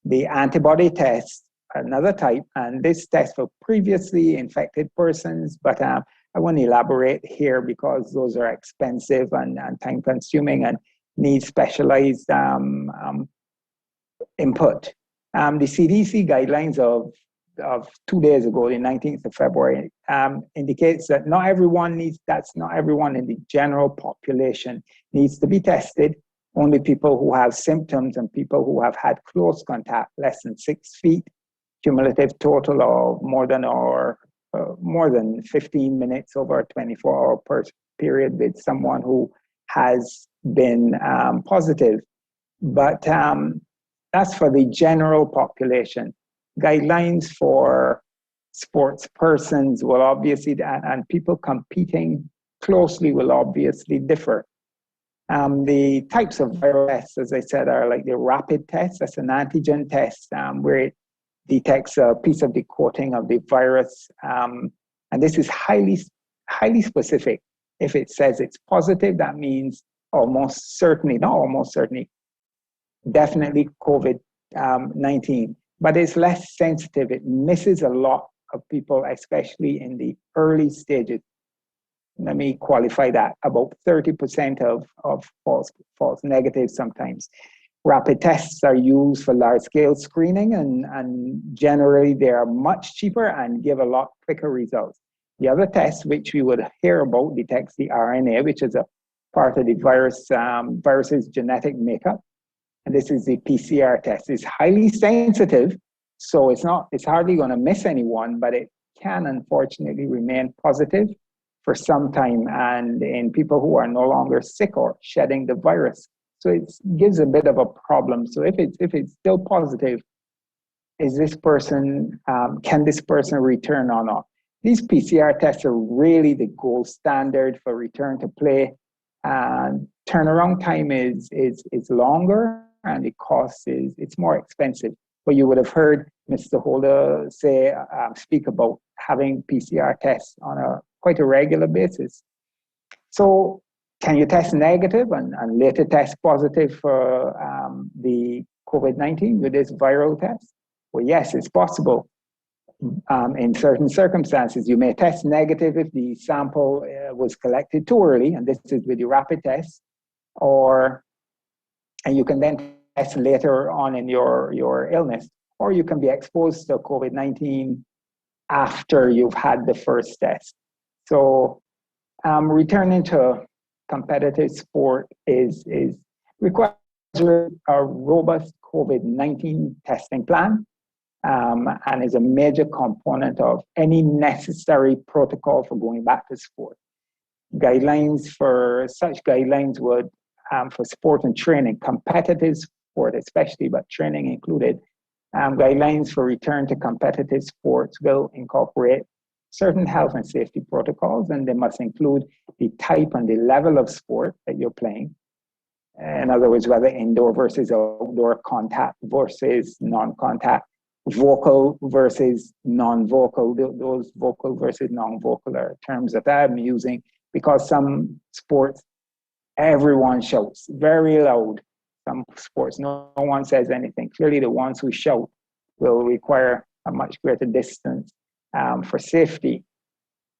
The antibody test, another type, and this test for previously infected persons, but I won't elaborate here because those are expensive and time-consuming and need specialized input. The CDC guidelines of 2 days ago, the 19th of February, indicates that not everyone in the general population needs to be tested. Only people who have symptoms and people who have had close contact, less than 6 feet, cumulative total of more than 15 minutes over a 24-hour period with someone who has been positive. But that's for the general population. Guidelines for sports persons will obviously, and people competing closely will obviously differ. The types of viral tests, as I said, are like the rapid test. That's an antigen test where it detects a piece of the coating of the virus. And this is highly specific. If it says it's positive, that means almost certainly, not almost certainly, definitely COVID-19. But it's less sensitive. It misses a lot of people, especially in the early stages. Let me qualify that. About 30% of false negatives sometimes. Rapid tests are used for large-scale screening, and generally they are much cheaper and give a lot quicker results. The other test, which we would hear about, detects the RNA, which is a part of the virus's genetic makeup. And this is the PCR test. It's highly sensitive, so it's hardly going to miss anyone, but it can unfortunately remain positive for some time, and in people who are no longer sick or shedding the virus. So it gives a bit of a problem. So if it's still positive, is this person, can this person return or not? These PCR tests are really the gold standard for return to play. And turnaround time is longer, and the cost it's more expensive. But you would have heard Mr. Holder speak about having PCR tests on quite a regular basis. So can you test negative and later test positive for the COVID-19 with this viral test? Well, yes, it's possible. In certain circumstances, you may test negative if the sample was collected too early, and this is with the rapid test, and you can then test later on in your illness, or you can be exposed to COVID-19 after you've had the first test. So returning to competitive sport requires a robust COVID-19 testing plan, and is a major component of any necessary protocol for going back to sport. Such guidelines would, for sport and training, competitive sport especially, but training included, guidelines for return to competitive sports will incorporate certain health and safety protocols, and they must include the type and the level of sport that you're playing. In other words, whether indoor versus outdoor, contact versus non-contact, vocal versus non-vocal. Those vocal versus non-vocal are terms that I'm using because some sports, everyone shouts very loud. Some sports, no one says anything. Clearly, the ones who shout will require a much greater distance for safety.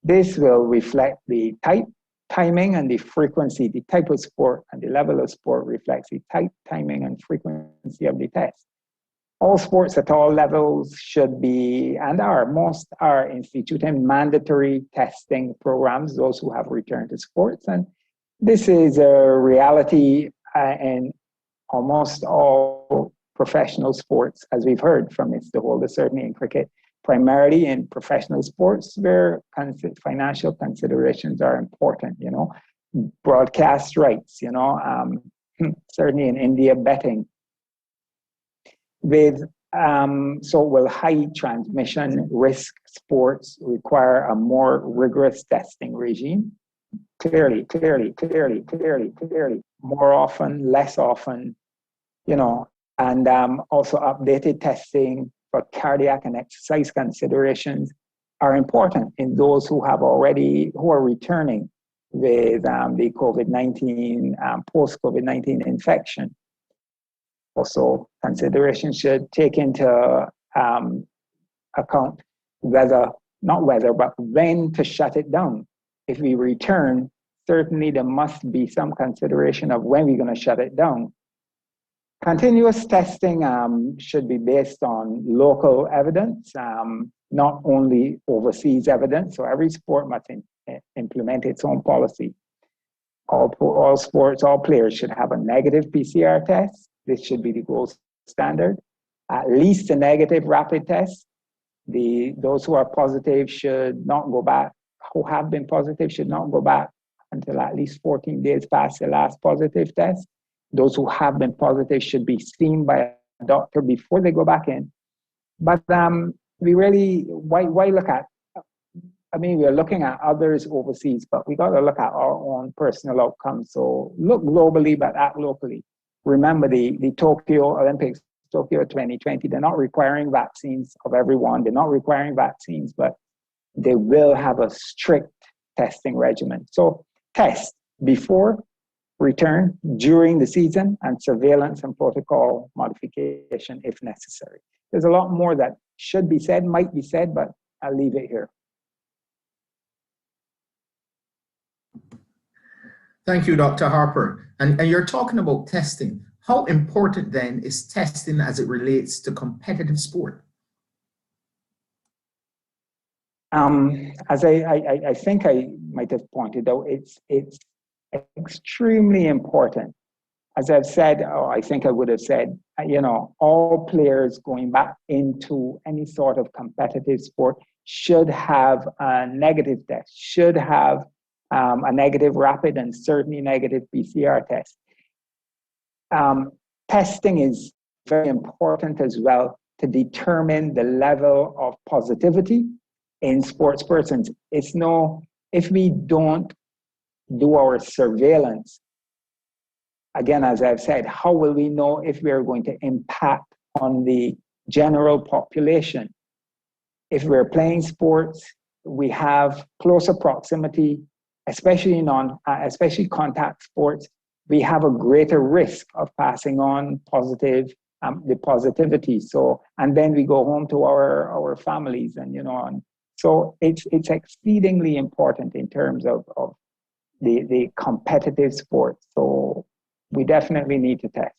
This will reflect the type, timing, and the frequency. The type of sport and the level of sport reflects the type, timing, and frequency of the test. All sports at all levels should be, and most are instituting mandatory testing programs, those who have returned to sports. And this is a reality in almost all professional sports, as we've heard from Mr. Holder, certainly in cricket, primarily in professional sports where financial considerations are important, broadcast rights, certainly in India, betting. Will high transmission risk sports require a more rigorous testing regime? Clearly. More often, less often, and also updated testing for cardiac and exercise considerations are important in those who are returning with the COVID-19, post-COVID-19 infection. Also, consideration should take into account not whether, but when to shut it down. If we return, certainly there must be some consideration of when we're going to shut it down. Continuous testing should be based on local evidence, not only overseas evidence. So every sport must implement its own policy. All sports, all players should have a negative PCR test. This should be the gold standard. At least a negative rapid test. Those who are positive should not go back, who have been positive should not go back until at least 14 days past the last positive test. Those who have been positive should be seen by a doctor before they go back in. But why look at, we're looking at others overseas, but we got to look at our own personal outcomes. So look globally, but act locally. Remember the Tokyo Olympics, Tokyo 2020, they're not requiring vaccines of everyone. They're not requiring vaccines, but they will have a strict testing regimen. So test before, return, during the season, and surveillance and protocol modification if necessary. There's a lot more that should be said, might be said, but I'll leave it here. Thank you, Dr. Harper. And you're talking about testing. How important then is testing as it relates to competitive sport? As I think I might have pointed out, it's extremely important. As I've said, or I think I would have said, all players going back into any sort of competitive sport should have a negative test, should have a negative rapid and certainly negative PCR test. Testing is very important as well to determine the level of positivity in sports persons. If we don't do our surveillance, again, as I've said, how will we know if we are going to impact on the general population? If we're playing sports, we have closer proximity, especially especially contact sports, we have a greater risk of passing on the positivity. So, and then we go home to our families, and so it's exceedingly important in terms of the competitive sports. So we definitely need to test.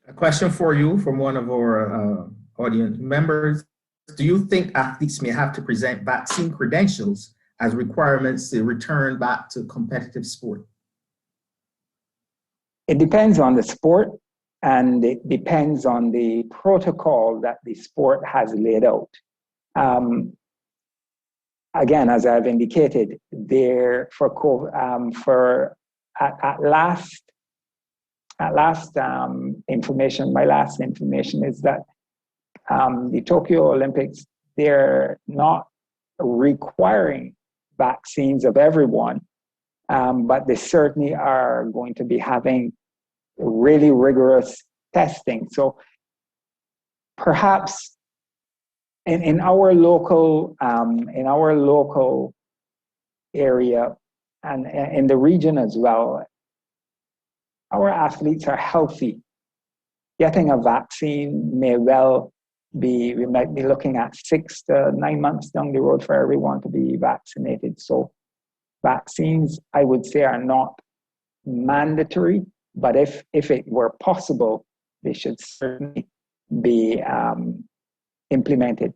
A question for you from one of our audience members. Do you think athletes may have to present vaccine credentials as requirements to return back to competitive sport? It depends on the sport, and it depends on the protocol that the sport has laid out. Again, as I've indicated, my last information is that the Tokyo Olympics, they're not requiring vaccines of everyone, but they certainly are going to be having really rigorous testing. So perhaps in our local area and in the region as well, our athletes are healthy. Getting a vaccine may well be, we might be looking at 6 to 9 months down the road for everyone to be vaccinated. So vaccines, I would say, are not mandatory, but if it were possible, they should certainly be implemented.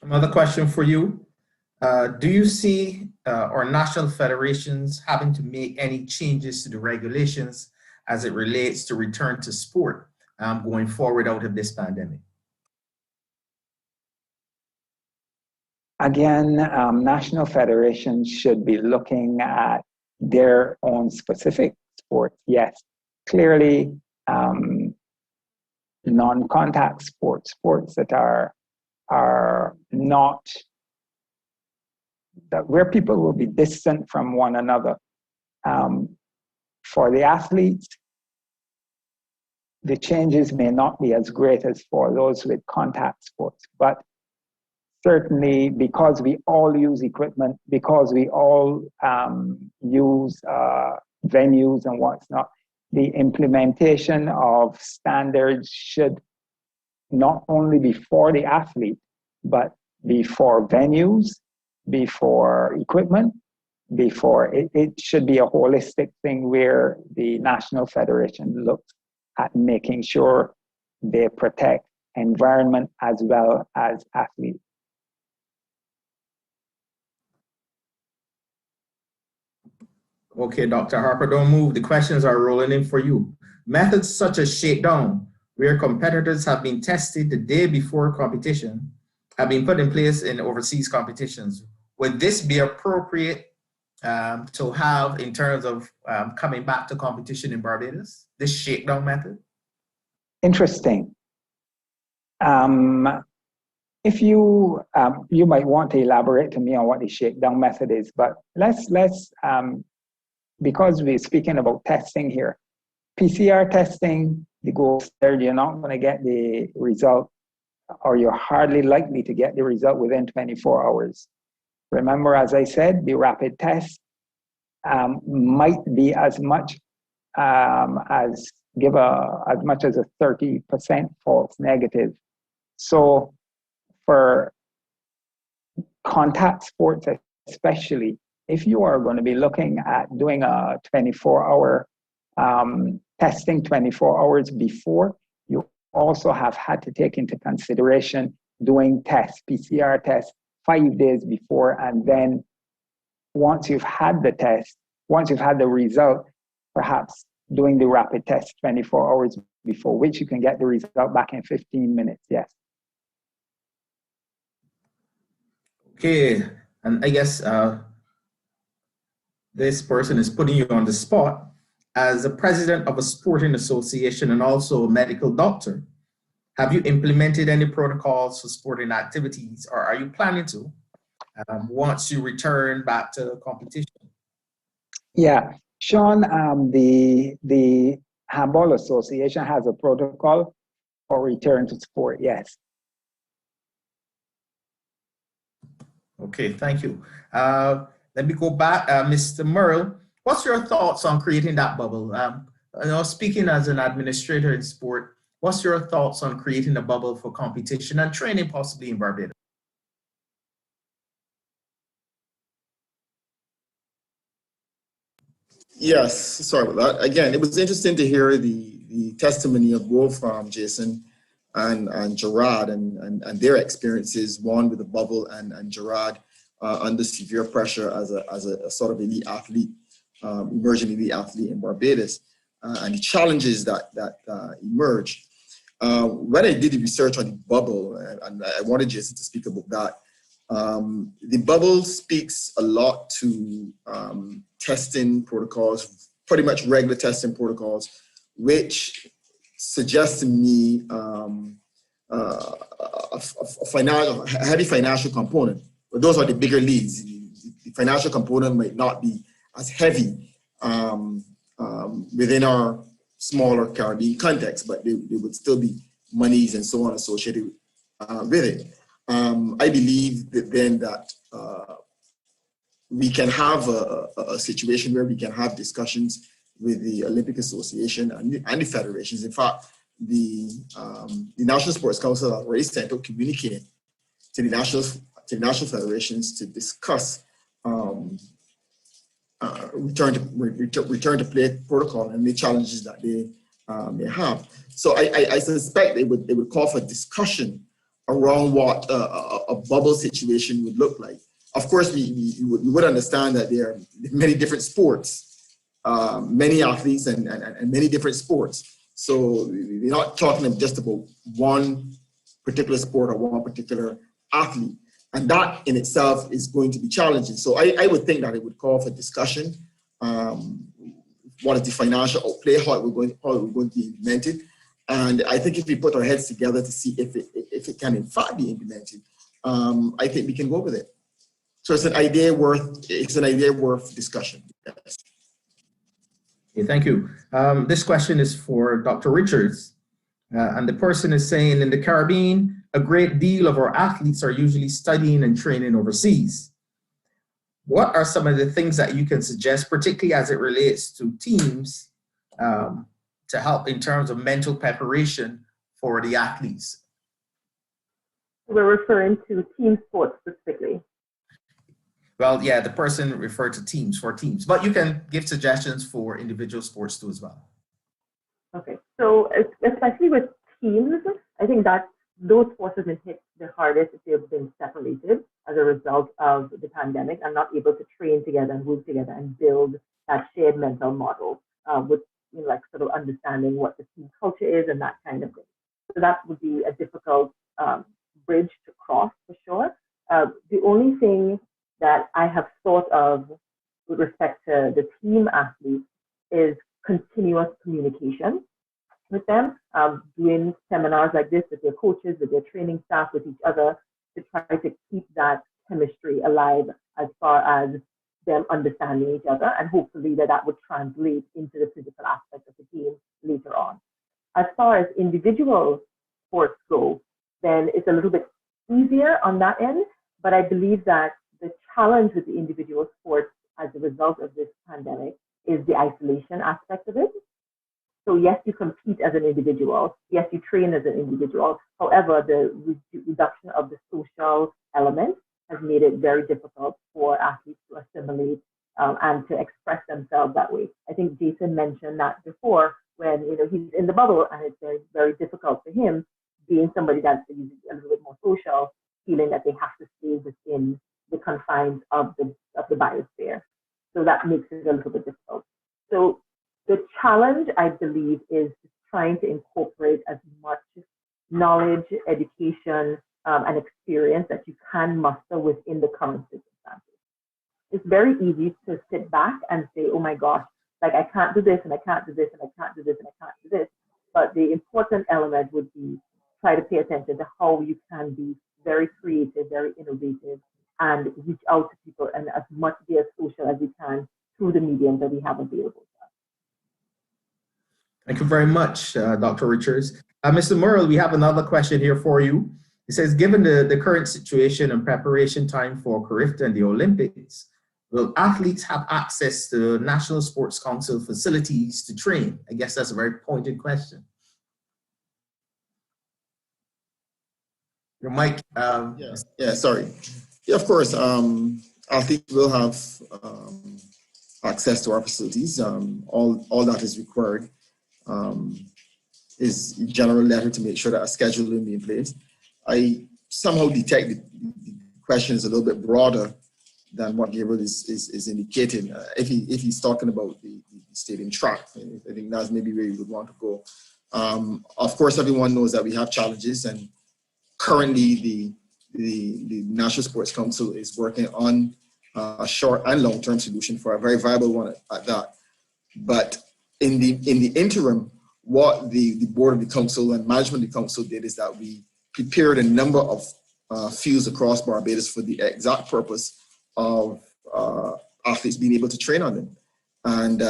Another question for you. Do you see our national federations having to make any changes to the regulations as it relates to return to sport going forward out of this pandemic? Again, national federations should be looking at their own specific sports. Yes, clearly non-contact sports that are not, that where people will be distant from one another. For the athletes, the changes may not be as great as for those with contact sports, but certainly because we all use equipment, because we all use venues and what's not, the implementation of standards should not only be for the athlete, but be for venues, be for equipment, it should be a holistic thing where the National Federation looks at making sure they protect environment as well as athletes. Okay, Dr. Harper, don't move. The questions are rolling in for you. Methods such as shakedown, where competitors have been tested the day before competition, have been put in place in overseas competitions. Would this be appropriate to have in terms of coming back to competition in Barbados, this shakedown method? Interesting. If you might want to elaborate to me on what the shakedown method is, but let's because we're speaking about testing here, PCR testing, the gold standard, you're not going to get the result, or you're hardly likely to get the result within 24 hours. Remember, as I said, the rapid test might be as much as a 30% false negative. So for contact sports especially, if you are going to be looking at doing a 24-hour testing 24 hours before, you also have had to take into consideration doing tests, PCR tests, 5 days before, and then once you've had the test, once you've had the result, perhaps doing the rapid test 24 hours before, which you can get the result back in 15 minutes, yes. Okay, And I guess this person is putting you on the spot. As a president of a sporting association and also a medical doctor, have you implemented any protocols for sporting activities, or are you planning to once you return back to competition? Yeah, Sean, the Handball Association has a protocol for return to sport, yes. Okay, thank you. Let me go back, Mr. Merle. What's your thoughts on creating that bubble? Speaking as an administrator in sport, what's your thoughts on creating a bubble for competition and training possibly in Barbados? Yes, sorry about that. Again, it was interesting to hear the testimony of both Jason and Gerard and their experiences, one with the bubble and Gerard under severe pressure as a sort of elite athlete, emerging elite athlete in Barbados, and the challenges that emerged. When I did the research on the bubble, and I wanted Jason to speak about that, the bubble speaks a lot to testing protocols, pretty much regular testing protocols, which suggests to me a heavy financial component. But those are the bigger leagues. The financial component might not be as heavy within our smaller Caribbean context, but there would still be monies and so on associated with it. I believe that we can have a situation where we can have discussions with the Olympic Association and the federations. In fact, the National Sports Council has already sent out communique to the national federations to discuss return to play protocol and the challenges that they may have. So I suspect they would call for discussion around what a bubble situation would look like. Of course, we would understand that there are many different sports, many athletes and many different sports. So we're not talking just about one particular sport or one particular athlete. And that in itself is going to be challenging. So I would think that it would call for discussion. What is the financial outlay, how we're going to be implemented. And I think if we put our heads together to see if it can in fact be implemented, I think we can go with it. So it's an idea worth discussion. Yes. Okay, thank you. This question is for Dr. Richards. And the person is saying, in the Caribbean, a great deal of our athletes are usually studying and training overseas. What are some of the things that you can suggest, particularly as it relates to teams, to help in terms of mental preparation for the athletes? We're referring to team sports specifically. Well, yeah, the person referred to teams, but you can give suggestions for individual sports too as well. Okay, so especially with teams, I think that those sports have been hit the hardest if they've been separated as a result of the pandemic and not able to train together and move together and build that shared mental model with like sort of understanding what the team culture is and that kind of thing. So that would be a difficult bridge to cross for sure. The only thing that I have thought of with respect to the team athletes is continuous communication with them, doing seminars like this with their coaches, with their training staff, with each other, to try to keep that chemistry alive as far as them understanding each other, and hopefully that would translate into the physical aspect of the team later on. As far as individual sports go, then it's a little bit easier on that end, but I believe that the challenge with the individual sports as a result of this pandemic is the isolation aspect of it. So yes, you compete as an individual. Yes, you train as an individual. However, the reduction of the social element has made it very difficult for athletes to assimilate and to express themselves that way. I think Jason mentioned that before when he's in the bubble and it's very, very difficult for him, being somebody that's a little bit more social, feeling that they have to stay within the confines of the biosphere. So that makes it a little bit difficult. So the challenge, I believe, is trying to incorporate as much knowledge, education, and experience that you can muster within the current circumstances. it's very easy to sit back and say, oh my gosh, like I can't do this and I can't do this and I can't do this and I can't do this. But the important element would be try to pay attention to how you can be very creative, very innovative, and reach out to people and as much be as social as we can through the mediums that we have available. Thank you very much, Dr. Richards. Mr. Murrell, we have another question here for you. It says, given the current situation and preparation time for Carifta and the Olympics, will athletes have access to National Sports Council facilities to train? I guess that's a very pointed question. Your mic. Sorry. Yeah, of course. Athletes will have access to our facilities. All that is required is general letter to make sure that a schedule will be in place. I somehow detect the question is a little bit broader than what Gabriel is indicating. If he's talking about the stadium track, I think that's maybe where you would want to go. Of course, everyone knows that we have challenges, and currently the National Sports Council is working on a short and long-term solution for a very viable one at that. But in the interim, what the board of the council and management of the council did is that we prepared a number of fields across Barbados for the exact purpose of athletes being able to train on them. And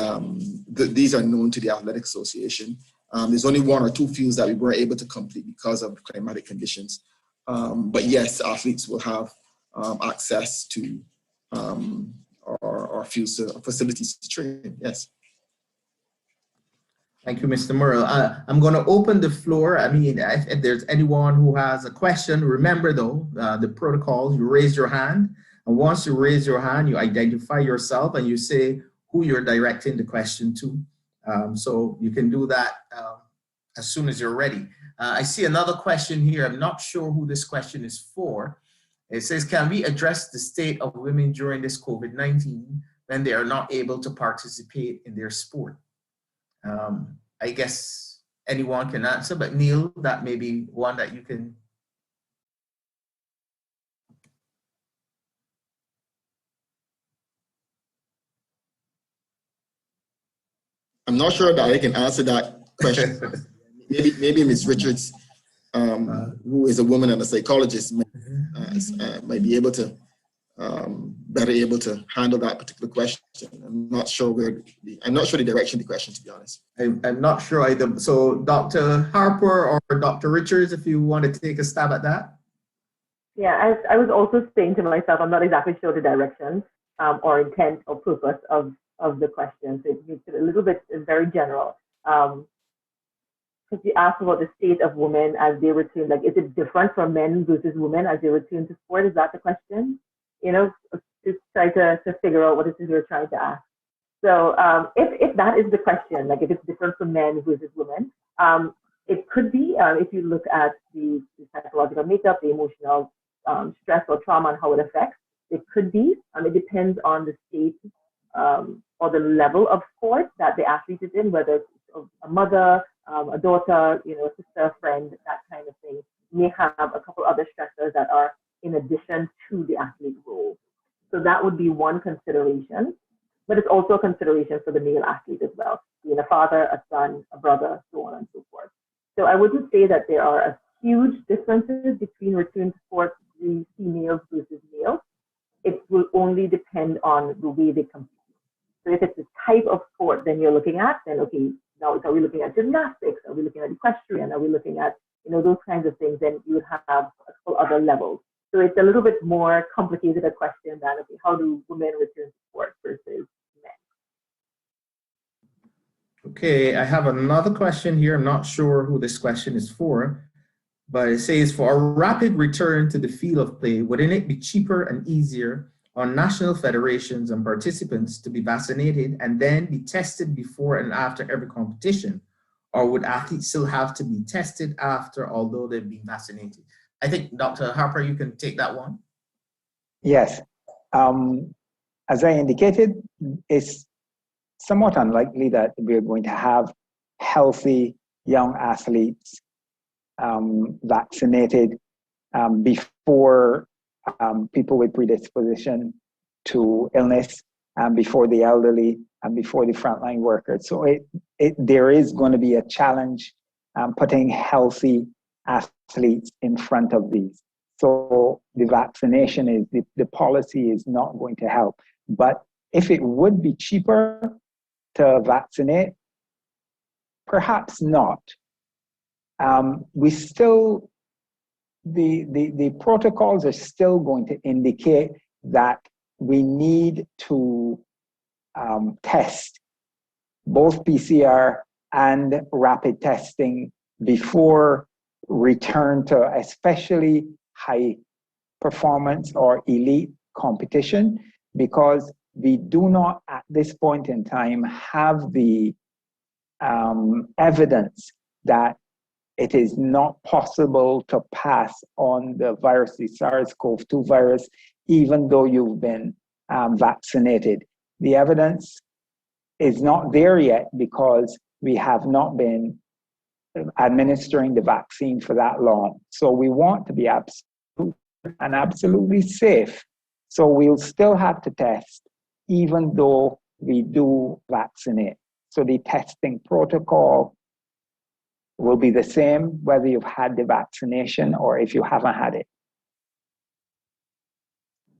these are known to the Athletic Association. There's only 1 or 2 fields that we weren't able to complete because of climatic conditions. But yes, athletes will have access to our fields, facilities to train, yes. Thank you, Mr. Murrell. I'm going to open the floor. I mean, if there's anyone who has a question, remember though, the protocols, you raise your hand. And once you raise your hand, you identify yourself and you say who you're directing the question to. So you can do that as soon as you're ready. I see another question here. I'm not sure who this question is for. It says, can we address the state of women during this COVID-19 when they are not able to participate in their sport? I guess anyone can answer, but Neil, that may be one that you can. I'm not sure that I can answer that question. maybe Ms. Richards, who is a woman and a psychologist, might be able to better able to handle that particular question. I'm not sure the direction of the question, to be honest. I'm not sure either. So Dr. Harper or Dr. Richards, if you want to take a stab at that. Yeah, I was also saying to myself, I'm not exactly sure the direction or intent or purpose of the question. So it makes it a little bit very general. Because you asked about the state of women as they return, like, is it different for men versus women as they return to sport? Is that the question? You know, just try to figure out what it is you're trying to ask. So if that is the question, like if it's different for men versus women, it could be, if you look at the psychological makeup, the emotional stress or trauma and how it affects, it could be, it depends on the state or the level of sport that the athlete is in, whether it's a mother, a daughter, you know, a sister, a friend, that kind of thing, may have a couple other stressors that are in addition to the athlete role. So that would be one consideration, but it's also a consideration for the male athlete as well, being a father, a son, a brother, so on and so forth. So I wouldn't say that there are a huge differences between return to sport, the females versus males. It will only depend on the way they compete. So if it's the type of sport then you're looking at, then okay, now are we looking at gymnastics? Are we looking at equestrian? Are we looking at, you know, those kinds of things? Then you would have a couple other levels. So it's a little bit more complicated a question than, okay, how do women return to sport versus men? Okay, I have another question here. I'm not sure who this question is for, but it says, for a rapid return to the field of play, wouldn't it be cheaper and easier on national federations and participants to be vaccinated and then be tested before and after every competition? Or would athletes still have to be tested after, although they've been vaccinated? I think, Dr. Harper, you can take that one. Yes. As I indicated, it's somewhat unlikely that we're going to have healthy young athletes vaccinated before people with predisposition to illness before the elderly and before the frontline workers. So there is going to be a challenge putting healthy athletes in front of these. So the vaccination is, the policy is not going to help. But if it would be cheaper to vaccinate, perhaps not. We still, the protocols are still going to indicate that we need to test both PCR and rapid testing before return to especially high performance or elite competition, because we do not at this point in time have the evidence that it is not possible to pass on the virus, the SARS-CoV-2 virus, even though you've been vaccinated. The evidence is not there yet because we have not been administering the vaccine for that long. So we want to be absolutely safe. So we'll still have to test even though we do vaccinate. So the testing protocol will be the same whether you've had the vaccination or if you haven't had it.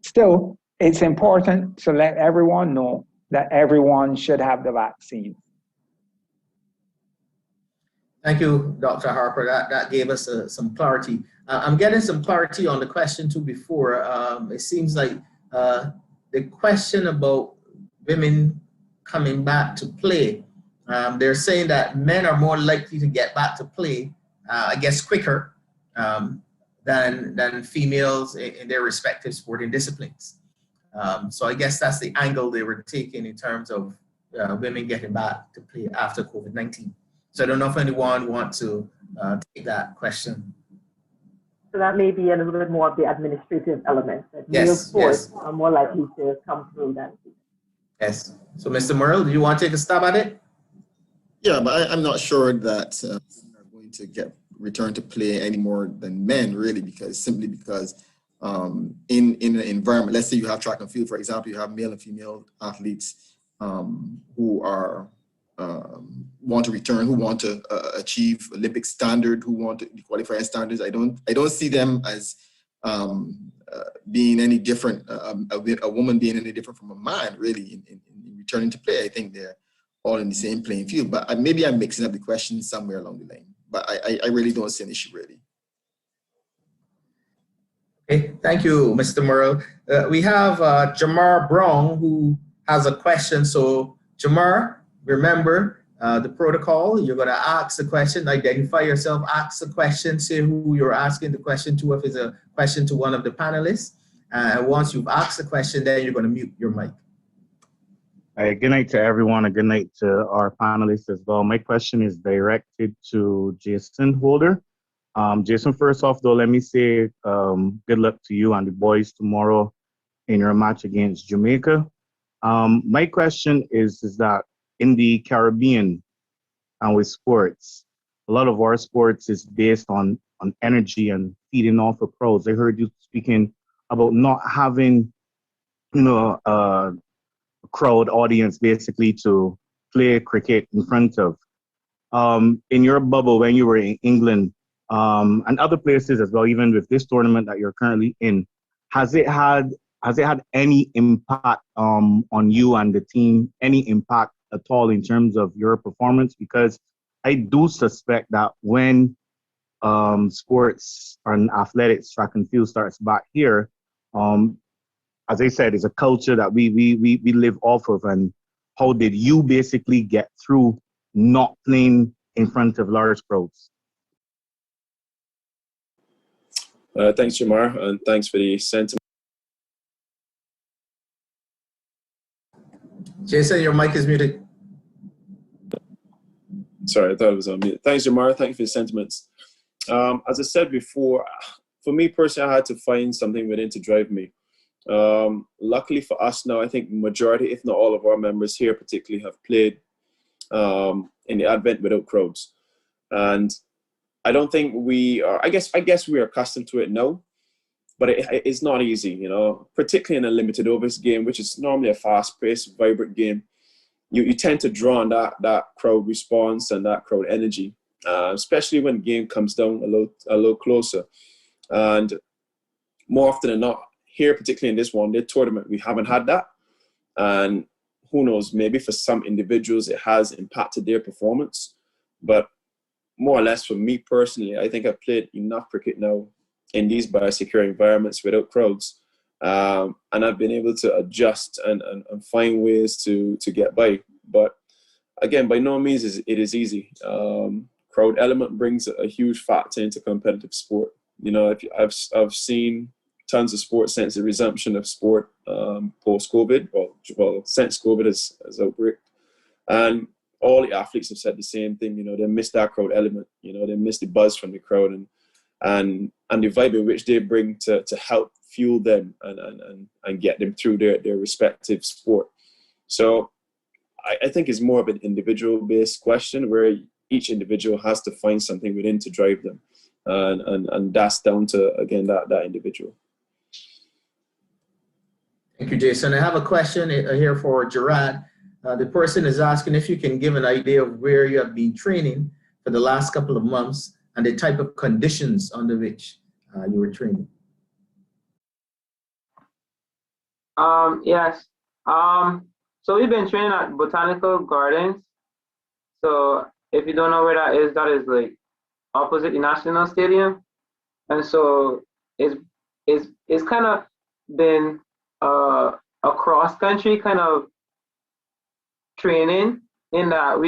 Still, it's important to let everyone know that everyone should have the vaccine. Thank you, Dr. Harper. That gave us some clarity. I'm getting some clarity on the question too before. It seems like the question about women coming back to play, they're saying that men are more likely to get back to play, I guess, quicker than females in their respective sporting disciplines. So I guess that's the angle they were taking in terms of women getting back to play after COVID-19. So I don't know if anyone wants to take that question. So that may be a little bit more of the administrative element that male sports are more likely to come through than. Yes. So Mr. Merle, do you want to take a stab at it? Yeah, but I'm not sure that women are going to get returned to play any more than men, really, because in an environment, let's say you have track and field, for example, you have male and female athletes who are want to return, who want to achieve Olympic standard, who want to qualify standards. I don't see them as being any different, a woman being any different from a man, really, in returning to play. I think they're all in the same playing field. But maybe I'm mixing up the questions somewhere along the line. But I really don't see an issue, really. Okay, thank you, Mr. Merle. We have Jamar Brown who has a question. So Jamar, remember the protocol. You're going to ask the question, identify yourself, ask the question, say who you're asking the question to, if it's a question to one of the panelists. And once you've asked the question, then you're going to mute your mic. Good night to everyone, and good night to our panelists as well. My question is directed to Jason Holder. Jason, first off, though, let me say good luck to you and the boys tomorrow in your match against Jamaica. My question is that in the Caribbean and with sports, a lot of our sports is based on energy and feeding off of crowds. I heard you speaking about not having, a crowd audience basically to play cricket in front of. In your bubble when you were in England and other places as well, even with this tournament that you're currently in, has it had any impact on you and the team, any impact at all in terms of your performance? Because I do suspect that when sports and athletics, track and field starts back here, as I said, it's a culture that we live off of. And how did you basically get through not playing in front of large crowds? Thanks, Jamar, and thanks for the sentiment. Jason, your mic is muted. Sorry, I thought it was on mute. Thanks, Jamar. Thanks for your sentiments. As I said before, for me personally, I had to find something within to drive me. Luckily for us now, I think majority, if not all of our members here particularly, have played in the advent without crowds. And I don't think we are, I guess we are accustomed to it now. but it's not easy, you know, particularly in a limited overs game, which is normally a fast-paced, vibrant game. You tend to draw on that crowd response and that crowd energy, especially when the game comes down a little closer. And more often than not, here, particularly in this one-day tournament, we haven't had that. And who knows, maybe for some individuals it has impacted their performance. But more or less for me personally, I think I've played enough cricket now in these biosecure environments without crowds. And I've been able to adjust and find ways to get by. But again, by no means is it is easy. Crowd element brings a huge factor into competitive sport. You know, I've seen tons of sports since the resumption of sport post-COVID, well, since COVID has outbreak. And all the athletes have said the same thing, you know, they miss that crowd element, you know, they miss the buzz from the crowd and the vibe in which they bring to help fuel them and get them through their respective sport. So I think it's more of an individual-based question where each individual has to find something within to drive them. And that's down to, again, that individual. Thank you, Jason. I have a question here for Gerard. The person is asking if you can give an idea of where you have been training for the last couple of months and the type of conditions under which you were training. Yes. So we've been training at Botanical Gardens. So if you don't know where that is like opposite the National Stadium. And so it's kind of been a cross-country kind of training in that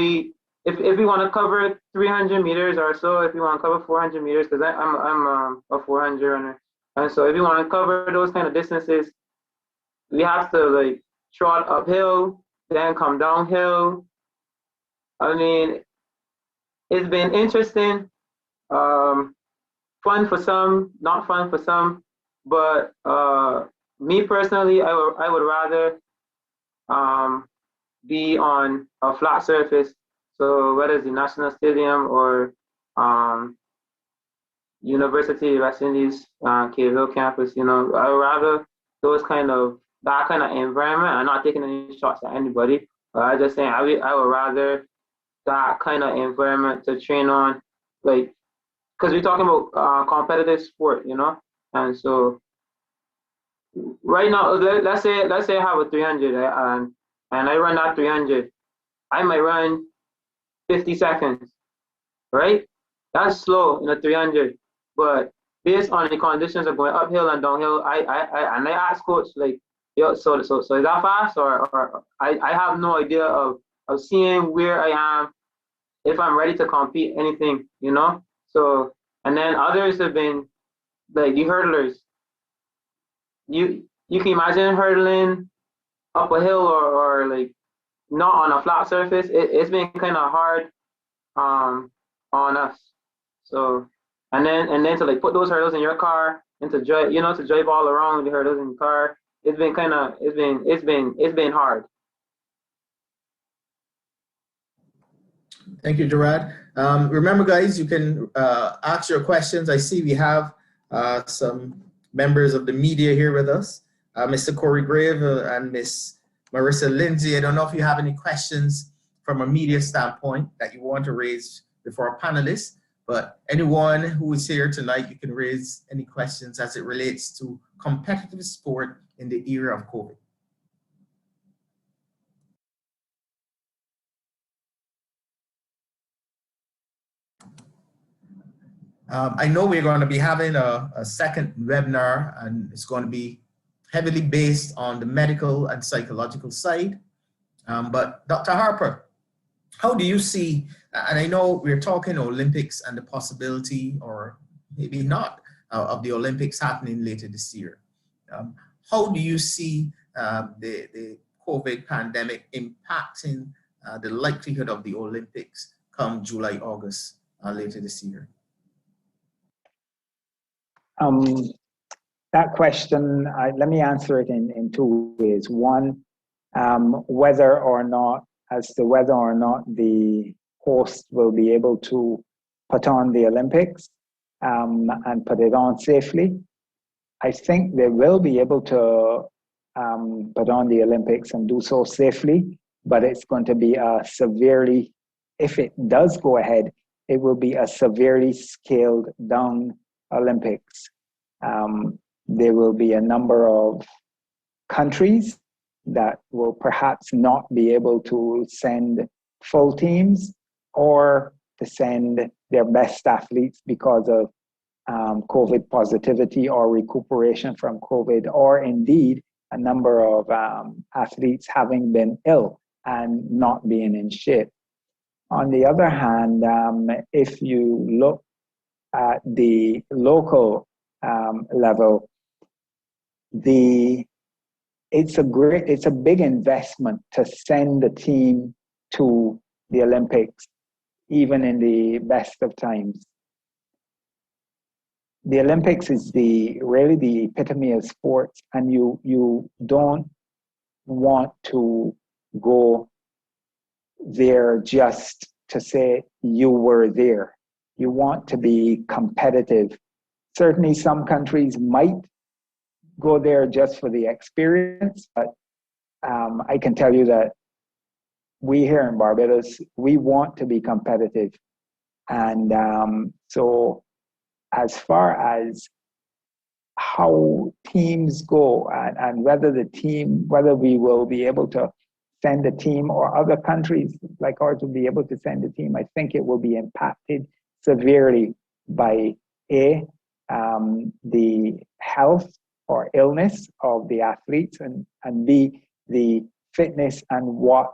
if we want to cover 300 meters or so, if we want to cover 400 meters, because I'm a 400 runner, and so if we want to cover those kind of distances, we have to like trot uphill, then come downhill. I mean, it's been interesting, fun for some, not fun for some, but me personally, I would rather be on a flat surface. So whether it's the National Stadium or University of West Indies, Cave Hill campus, you know, I would rather that kind of environment. I'm not taking any shots at anybody. I just saying I would rather that kind of environment to train on, like, because we're talking about competitive sport, you know, and so right now, let's say I have a 300 and I run that 300, I might run 50 seconds, right? That's slow in a 300, but based on the conditions of going uphill and downhill, I ask coach like, yo, so is that fast or I have no idea of seeing where I am if I'm ready to compete anything, you know. So and then others have been like the hurdlers. You can imagine hurdling up a hill or like not on a flat surface. It's been kind of hard on us. So and then to like put those hurdles in your car and to drive, you know, to drive all around the hurdles in the car. It's been hard. Thank you, Gerard. Remember, guys, you can ask your questions. I see we have some members of the media here with us, Mr. Corey Grave and Miss Marissa Lindsay. I don't know if you have any questions from a media standpoint that you want to raise before our panelists, but anyone who is here tonight, you can raise any questions as it relates to competitive sport in the era of COVID. I know we're going to be having a second webinar, and it's going to be heavily based on the medical and psychological side. But Dr. Harper, how do you see, and I know we're talking Olympics and the possibility, or maybe not, of the Olympics happening later this year. How do you see the COVID pandemic impacting the likelihood of the Olympics come July, August later this year? That question, let me answer it in two ways. One, whether or not the host will be able to put on the Olympics and put it on safely. I think they will be able to put on the Olympics and do so safely, but it's going to be a severely, if it does go ahead, it will be a severely scaled down Olympics. There will be a number of countries that will perhaps not be able to send full teams or to send their best athletes because of COVID positivity or recuperation from COVID, or indeed a number of athletes having been ill and not being in shape. On the other hand, if you look at the local level, it's a big investment to send a team to the Olympics, even in the best of times. The Olympics is really the epitome of sports, and you don't want to go there just to say you were there. You want to be competitive. Certainly some countries might go there just for the experience, but I can tell you that we here in Barbados, we want to be competitive. And so as far as how teams go and whether we will be able to send a team, or other countries like ours will be able to send a team, I think it will be impacted severely by the health or illness of the athletes, and B, the fitness and what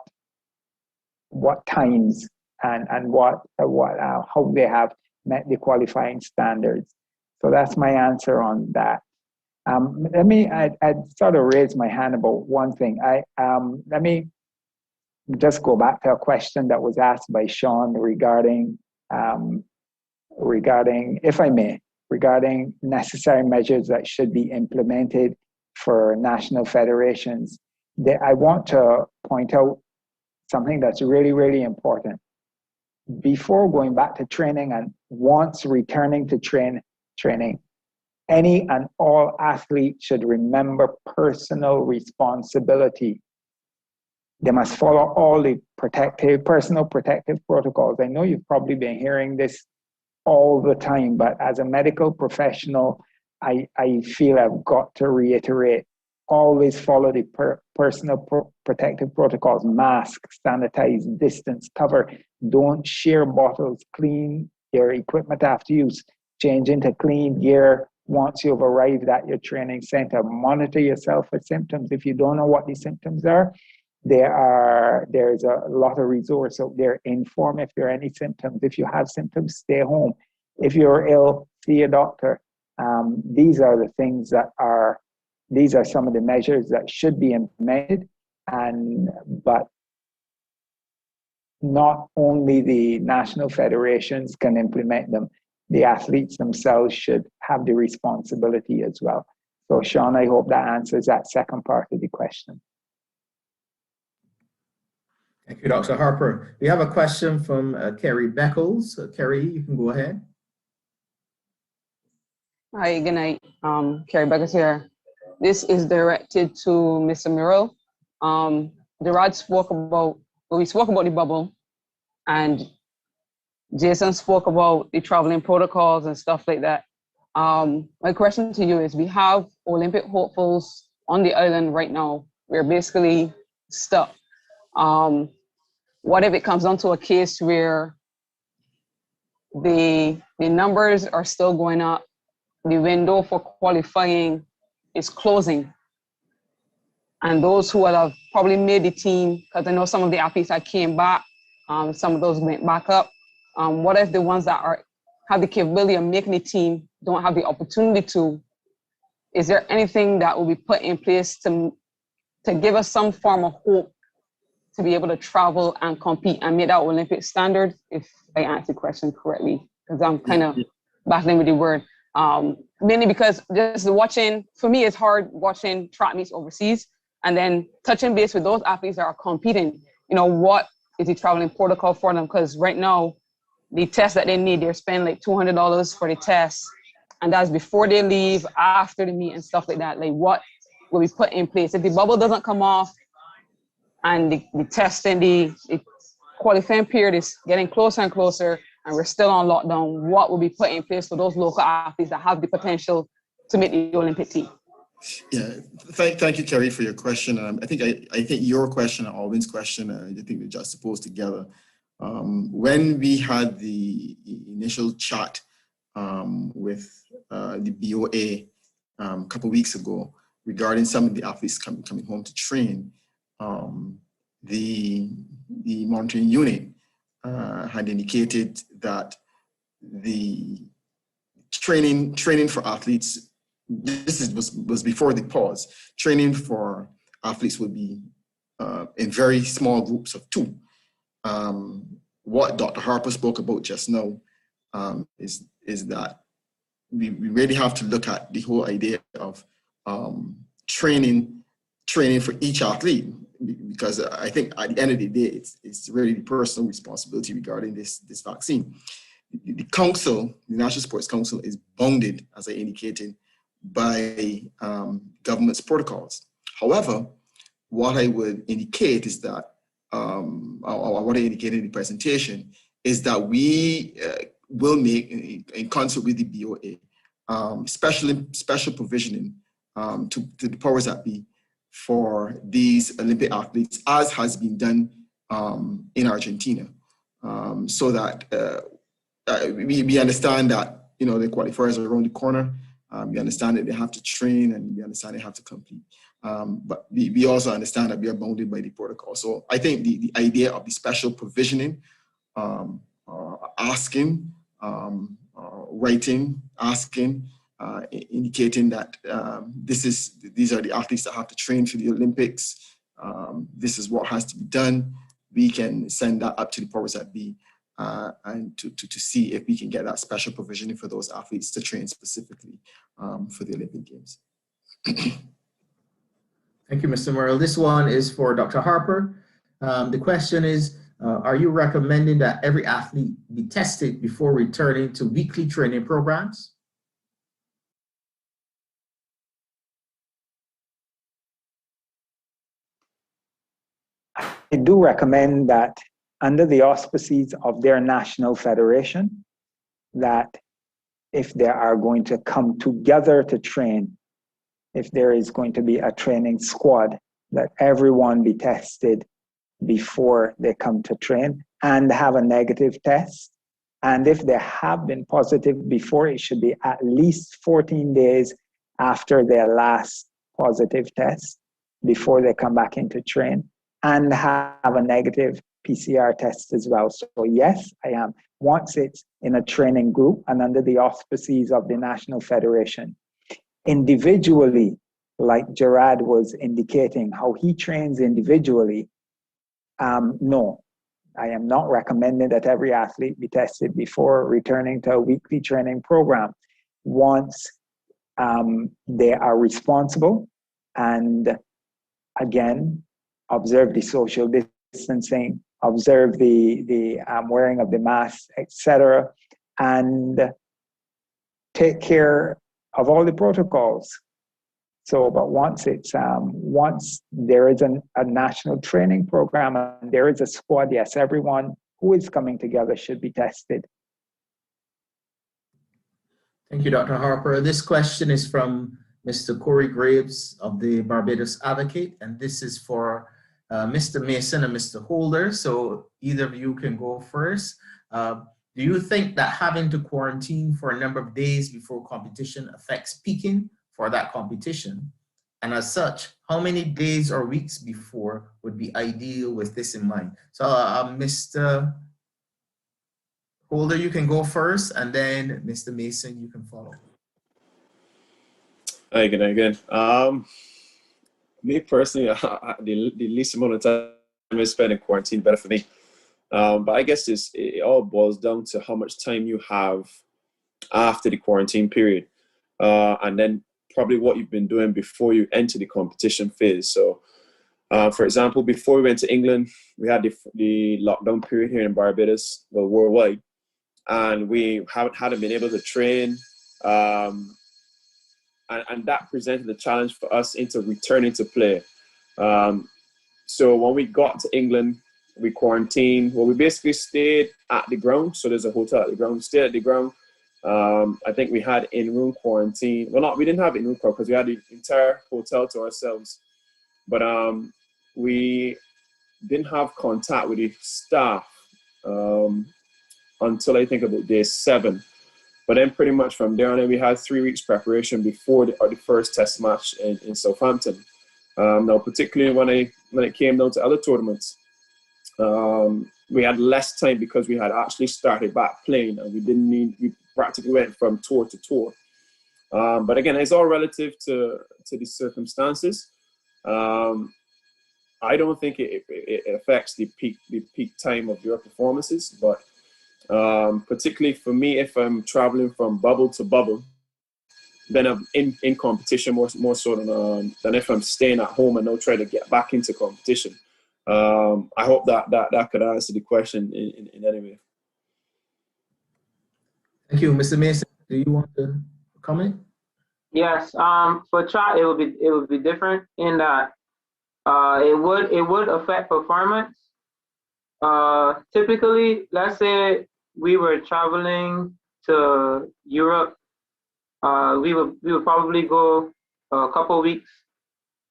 times and how they have met the qualifying standards. So that's my answer on that. I'd sort of raise my hand about one thing. Let me just go back to a question that was asked by Sean regarding, if I may, regarding necessary measures that should be implemented for national federations. I want to point out something that's really, really important. Before going back to training and once returning to training, any and all athletes should remember personal responsibility. They must follow all the personal protective protocols. I know you've probably been hearing this all the time, but as a medical professional, I feel I've got to reiterate, always follow the personal protective protocols: mask, sanitize, distance, cover, don't share bottles, clean your equipment after use, change into clean gear once you've arrived at your training center, monitor yourself for symptoms. If you don't know what the symptoms are, there's a lot of resource out there. Inform if there are any symptoms. If you have symptoms, stay home. If you're ill, see a doctor. These are some of the measures that should be implemented, but not only the national federations can implement them, the athletes themselves should have the responsibility as well. So Sean, I hope that answers that second part of the question. Thank you, Dr. Harper. We have a question from Kerry Beckles. Kerry, you can go ahead. Hi, good night. Kerry Beckles here. This is directed to Mr. Murrell. Gerard spoke about the bubble, and Jason spoke about the traveling protocols and stuff like that. My question to you is, we have Olympic hopefuls on the island right now. We're basically stuck. What if it comes down to a case where the numbers are still going up, the window for qualifying is closing, and those who will have probably made the team, because I know some of the athletes that came back, some of those went back up. What if the ones that have the capability of making the team don't have the opportunity to? Is there anything that will be put in place to give us some form of hope to be able to travel and compete and meet that Olympic standard, if I answer the question correctly? Because I'm kind of battling with the word. Mainly because just watching, for me, it's hard watching track meets overseas and then touching base with those athletes that are competing. You know, what is the traveling protocol for them? Because right now, the test that they need, they're spending like $200 for the test. And that's before they leave, after the meet and stuff like that. Like what will be put in place? If the bubble doesn't come off and the testing, the qualifying period is getting closer and closer and we're still on lockdown, what will be put in place for those local athletes that have the potential to make the Olympic team? Yeah, thank you, Kerry, for your question. I think your question and Alvin's question, I think they're just supposed together. When we had the initial chat with the BOA a couple of weeks ago regarding some of the athletes coming home to train, the monitoring unit had indicated that the training for athletes, was before the pause, training for athletes would be in very small groups of 2. What Dr. Harper spoke about just now is that we really have to look at the whole idea of training for each athlete, because I think at the end of the day, it's really the personal responsibility regarding this vaccine. The council, the National Sports Council, is bounded, as I indicated, by government's protocols. However, what I would indicate is that, or what I indicated in the presentation, is that we will make, in concert with the BOA, special provisioning to the powers that be for these Olympic athletes, as has been done in Argentina, so that we understand that, the qualifiers are around the corner. We understand that they have to train, and we understand they have to compete. But we also understand that we are bounded by the protocol. So I think the idea of the special provisioning, asking, writing, asking, indicating that these are the athletes that have to train for the Olympics. This is what has to be done. We can send that up to the powers that be, and to see if we can get that special provisioning for those athletes to train specifically for the Olympic Games. Thank you, Mr. Murrell. This one is for Dr. Harper. The question is, are you recommending that every athlete be tested before returning to weekly training programs? I do recommend that under the auspices of their national federation, that if they are going to come together to train, if there is going to be a training squad, that everyone be tested before they come to train and have a negative test. And if they have been positive before, it should be at least 14 days after their last positive test before they come back into train, and have a negative PCR test as well. So yes, I am. Once it's in a training group and under the auspices of the National Federation. Individually, like Gerard was indicating, how he trains individually, no, I am not recommending that every athlete be tested before returning to a weekly training program. Once they are responsible, and again, observe the social distancing, observe the wearing of the mask, etc., and take care of all the protocols. So, but once it's once there is a national training program and there is a squad, yes, everyone who is coming together should be tested. Thank you, Dr. Harper. This question is from Mr. Corey Graves of the Barbados Advocate, and this is for Mr. Mason and Mr. Holder. So either of you can go first. Do you think that having to quarantine for a number of days before competition affects peaking for that competition? And as such, how many days or weeks before would be ideal with this in mind? So Mr. Holder, you can go first, and then Mr. Mason, you can follow. Hi, good night again. Me personally, the least amount of time I spend in quarantine, better for me. But I guess it all boils down to how much time you have after the quarantine period, and then probably what you've been doing before you enter the competition phase. So, for example, before we went to England, we had the lockdown period here in Barbados, well, worldwide, and we hadn't been able to train And that presented a challenge for us into returning to play. So when we got to England, we quarantined. Well, we basically stayed at the ground. So there's a hotel at the ground. We stayed at the ground. I think we had in-room quarantine. Well, we didn't have in-room quarantine because we had the entire hotel to ourselves. But we didn't have contact with the staff until I think about day 7. But then pretty much from there on, we had 3 weeks preparation before the first test match in Southampton. Now, particularly when it came down to other tournaments, we had less time because we had actually started back playing, and we practically went from tour to tour. But again, it's all relative to the circumstances. I don't think it affects the peak time of your performances, but particularly for me, if I'm traveling from bubble to bubble, then I'm in competition more so than if I'm staying at home and now try to get back into competition. I hope that could answer the question in any way. Thank you, Mr. Mason. Do you want to comment? Yes. For trial, it would be different in that it would affect performance. Typically, let's say we were traveling to Europe. We would probably go a couple weeks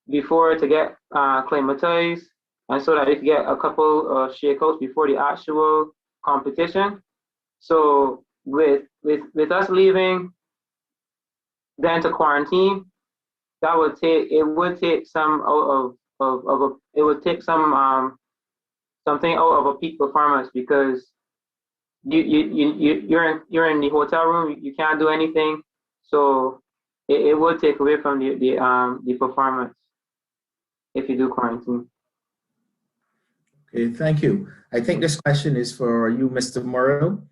before to get acclimatized, and so that we could get a couple of shakeouts before the actual competition. So with us leaving then to quarantine, it would take some out of it would take some something out of a peak performance, because you're in the hotel room, you can't do anything, so it would take away from the performance if you do quarantine. Okay, thank you. I think this question is for you, Mr. Morrow.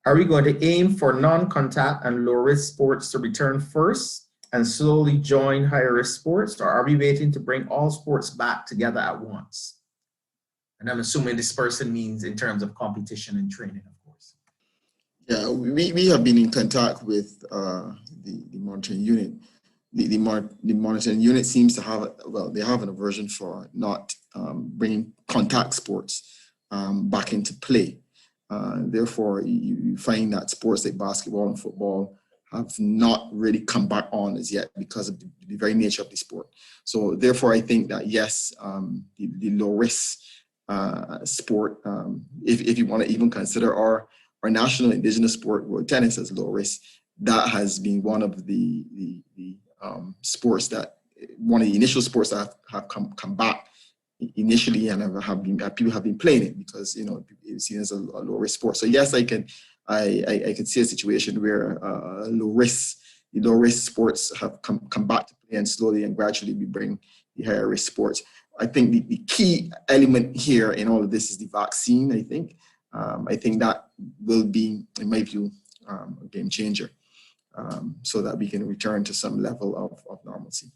Are we going to aim for non-contact and low-risk sports to return first and slowly join higher-risk sports, or are we waiting to bring all sports back together at once? And I'm assuming this person means in terms of competition and training, of course. Yeah, we have been in contact with the monitoring unit. The monitoring unit seems to have, they have an aversion for not bringing contact sports back into play. Therefore, you find that sports like basketball and football have not really come back on as yet because of the very nature of the sport. So therefore, I think that yes, the low risk sport, if you want to even consider our national indigenous sport, world tennis, as low risk, that has been one of the sports that, one of the initial sports that have come back initially, and people have been playing it because it's seen as a low risk sport. So yes, I can see a situation where low risk sports have come back to play, and slowly and gradually we bring the higher risk sports. I think the key element here in all of this is the vaccine. I think that will be, in my view, a game changer, so that we can return to some level of normalcy.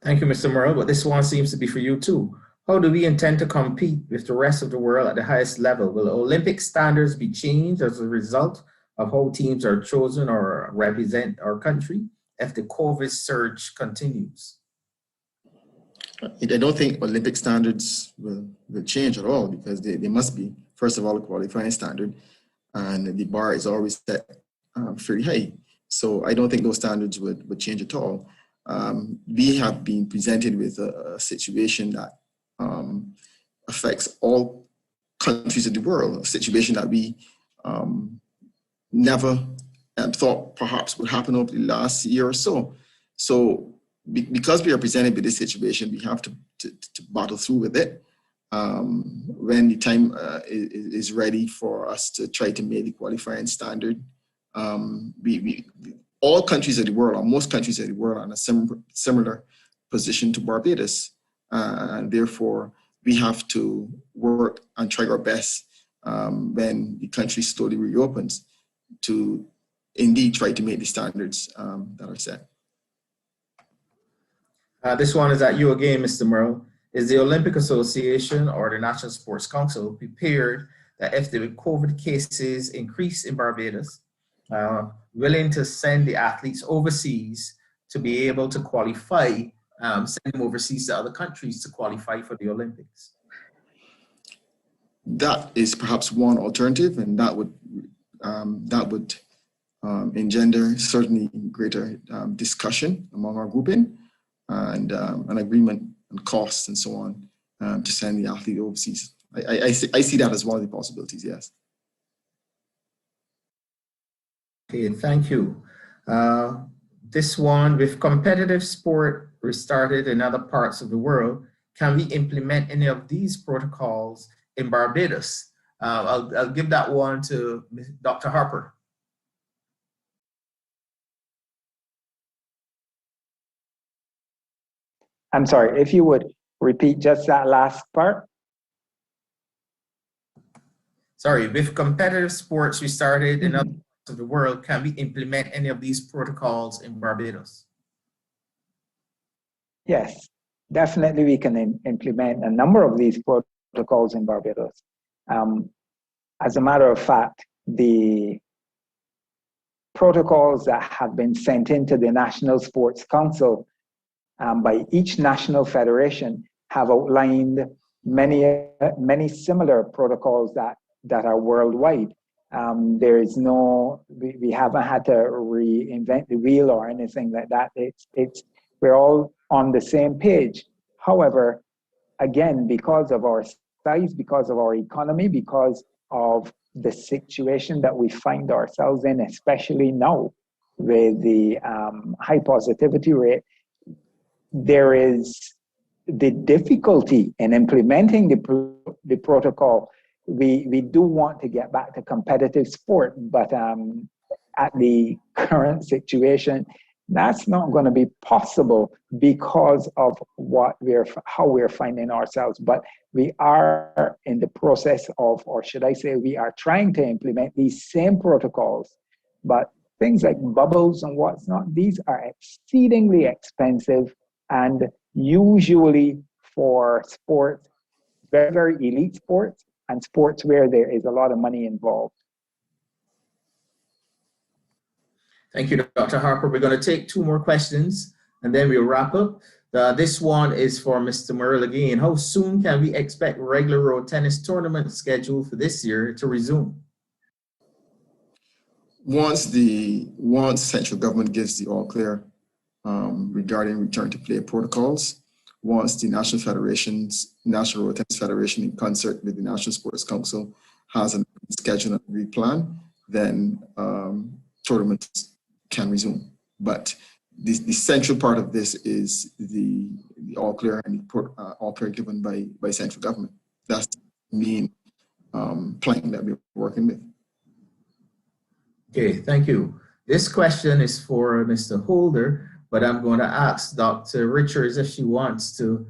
Thank you, Mr. Morrow, but this one seems to be for you too. How do we intend to compete with the rest of the world at the highest level? Will Olympic standards be changed as a result of how teams are chosen or represent our country if the COVID surge continues? I don't think Olympic standards will change at all, because they must be, first of all, a qualifying standard, and the bar is always set fairly high. So I don't think those standards would change at all. We have been presented with a situation that affects all countries of the world, a situation that we never thought perhaps would happen over the last year or so. So because we are presented with this situation, we have to battle through with it. When the time is ready for us to try to make the qualifying standard, all countries of the world, or most countries of the world, are in a similar position to Barbados. And therefore, we have to work and try our best when the country slowly reopens to indeed try to make the standards that are set. This one is at you again, Mr. Morrow. Is the Olympic Association or the National Sports Council prepared that if the COVID cases increase in Barbados, willing to send the athletes overseas to be able to qualify, send them overseas to other countries to qualify for the Olympics. That is perhaps one alternative, and that would engender certainly greater discussion among our grouping and an agreement on costs and so on to send the athlete overseas. I see that as one of the possibilities, yes. Okay, thank you. This one, with competitive sport restarted in other parts of the world, can we implement any of these protocols in Barbados? I'll give that one to Dr. Harper. I'm sorry, if you would repeat just that last part. Sorry, with competitive sports restarted in other parts of the world, can we implement any of these protocols in Barbados? Yes, definitely we can implement a number of these protocols in Barbados. As a matter of fact, the protocols that have been sent into the National Sports Council by each national federation have outlined many similar protocols that are worldwide. There is no, we haven't had to reinvent the wheel or anything like that. We're all on the same page. However, again, because of our size, because of our economy, because of the situation that we find ourselves in, especially now with the high positivity rate, there is the difficulty in implementing the protocol. We do want to get back to competitive sport, but at the current situation, that's not going to be possible because of how we're finding ourselves. But we are in the process of, or should I say, we are trying to implement these same protocols. But things like bubbles and what's not, these are exceedingly expensive, and usually for sports, very, very elite sports and sports where there is a lot of money involved. Thank you, Dr. Harper. We're going to take two more questions and then we'll wrap up. This one is for Mr. Merle again. How soon can we expect regular road tennis tournament scheduled for this year to resume? Once central government gives the all clear regarding return to play protocols, once the National Road Tennis Federation in concert with the National Sports Council has a schedule and agreed plan, then tournaments can resume. But the central part of this is the all clear and all clear given by central government. That's the main plank that we're working with. Okay, thank you. This question is for Mr. Holder, but I'm going to ask Dr. Richards if she wants to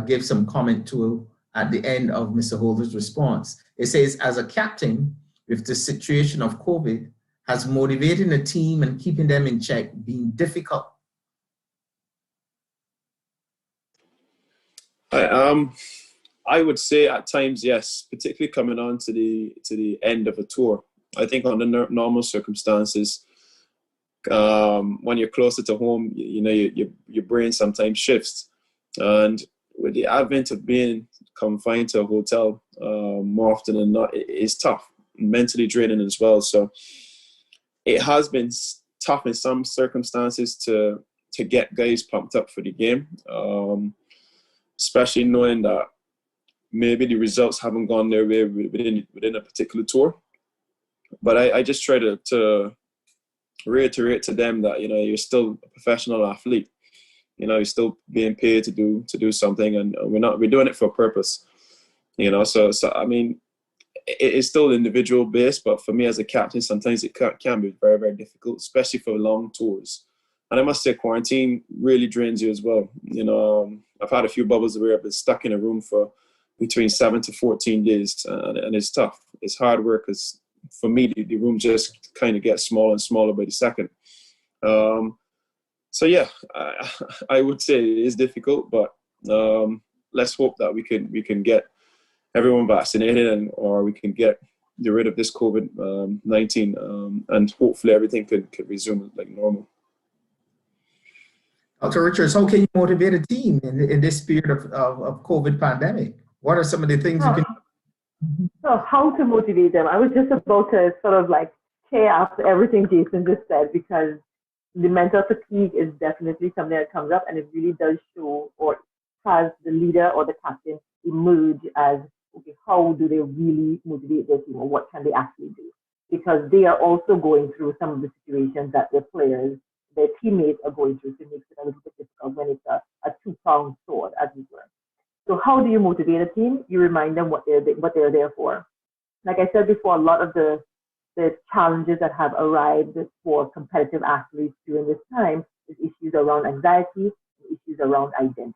give some comment to at the end of Mr. Holder's response. It says, as a captain, with the situation of COVID, has motivating a team and keeping them in check been difficult? I would say at times, yes, particularly coming on to the end of a tour. I think under normal circumstances, when you're closer to home, your brain sometimes shifts. And with the advent of being confined to a hotel, more often than not, it is tough, mentally draining as well. So it has been tough in some circumstances to get guys pumped up for the game, especially knowing that maybe the results haven't gone their way within a particular tour. But I just try to reiterate to them that you're still a professional athlete. You're still being paid to do something, and we're doing it for a purpose. So I mean, it is still individual based, but for me as a captain, sometimes it can be very, very difficult, especially for long tours. And I must say, quarantine really drains you as well. I've had a few bubbles where I've been stuck in a room for between 7 to 14 days, and it's tough. It's hard work because for me, the room just kind of gets smaller and smaller by the second. So yeah, I would say it is difficult, but let's hope that we can get everyone vaccinated, and or we can get rid of this COVID-19, and hopefully everything could resume like normal. Dr. Richards, how can you motivate a team in this period of COVID pandemic? What are some of the things you can? So how to motivate them? I was just about to sort of like tear up everything Jason just said, because the mental fatigue is definitely something that comes up, and it really does show, or has the leader or the captain emerge as, okay, how do they really motivate their team, or what can they actually do? Because they are also going through some of the situations that their players, their teammates are going through, so it makes it a little bit difficult when it's a two-pronged sword, as it were. So how do you motivate a team? You remind them what they're there for. Like I said before, a lot of the challenges that have arrived for competitive athletes during this time is issues around anxiety and issues around identity.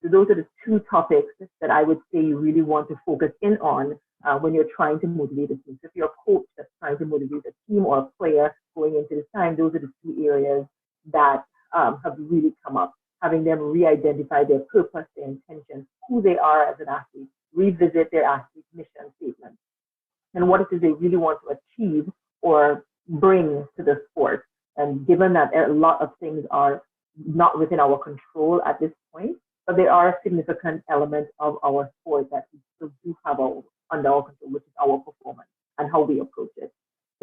So those are the two topics that I would say you really want to focus in on when you're trying to motivate a team. So if you're a coach that's trying to motivate a team or a player going into this time, those are the two areas that have really come up. Having them re-identify their purpose, their intention, who they are as an athlete, revisit their athlete mission statement, and what it is they really want to achieve or bring to the sport. And given that a lot of things are not within our control at this point, but there are significant elements of our sport that we still do have under our control, which is our performance and how we approach it.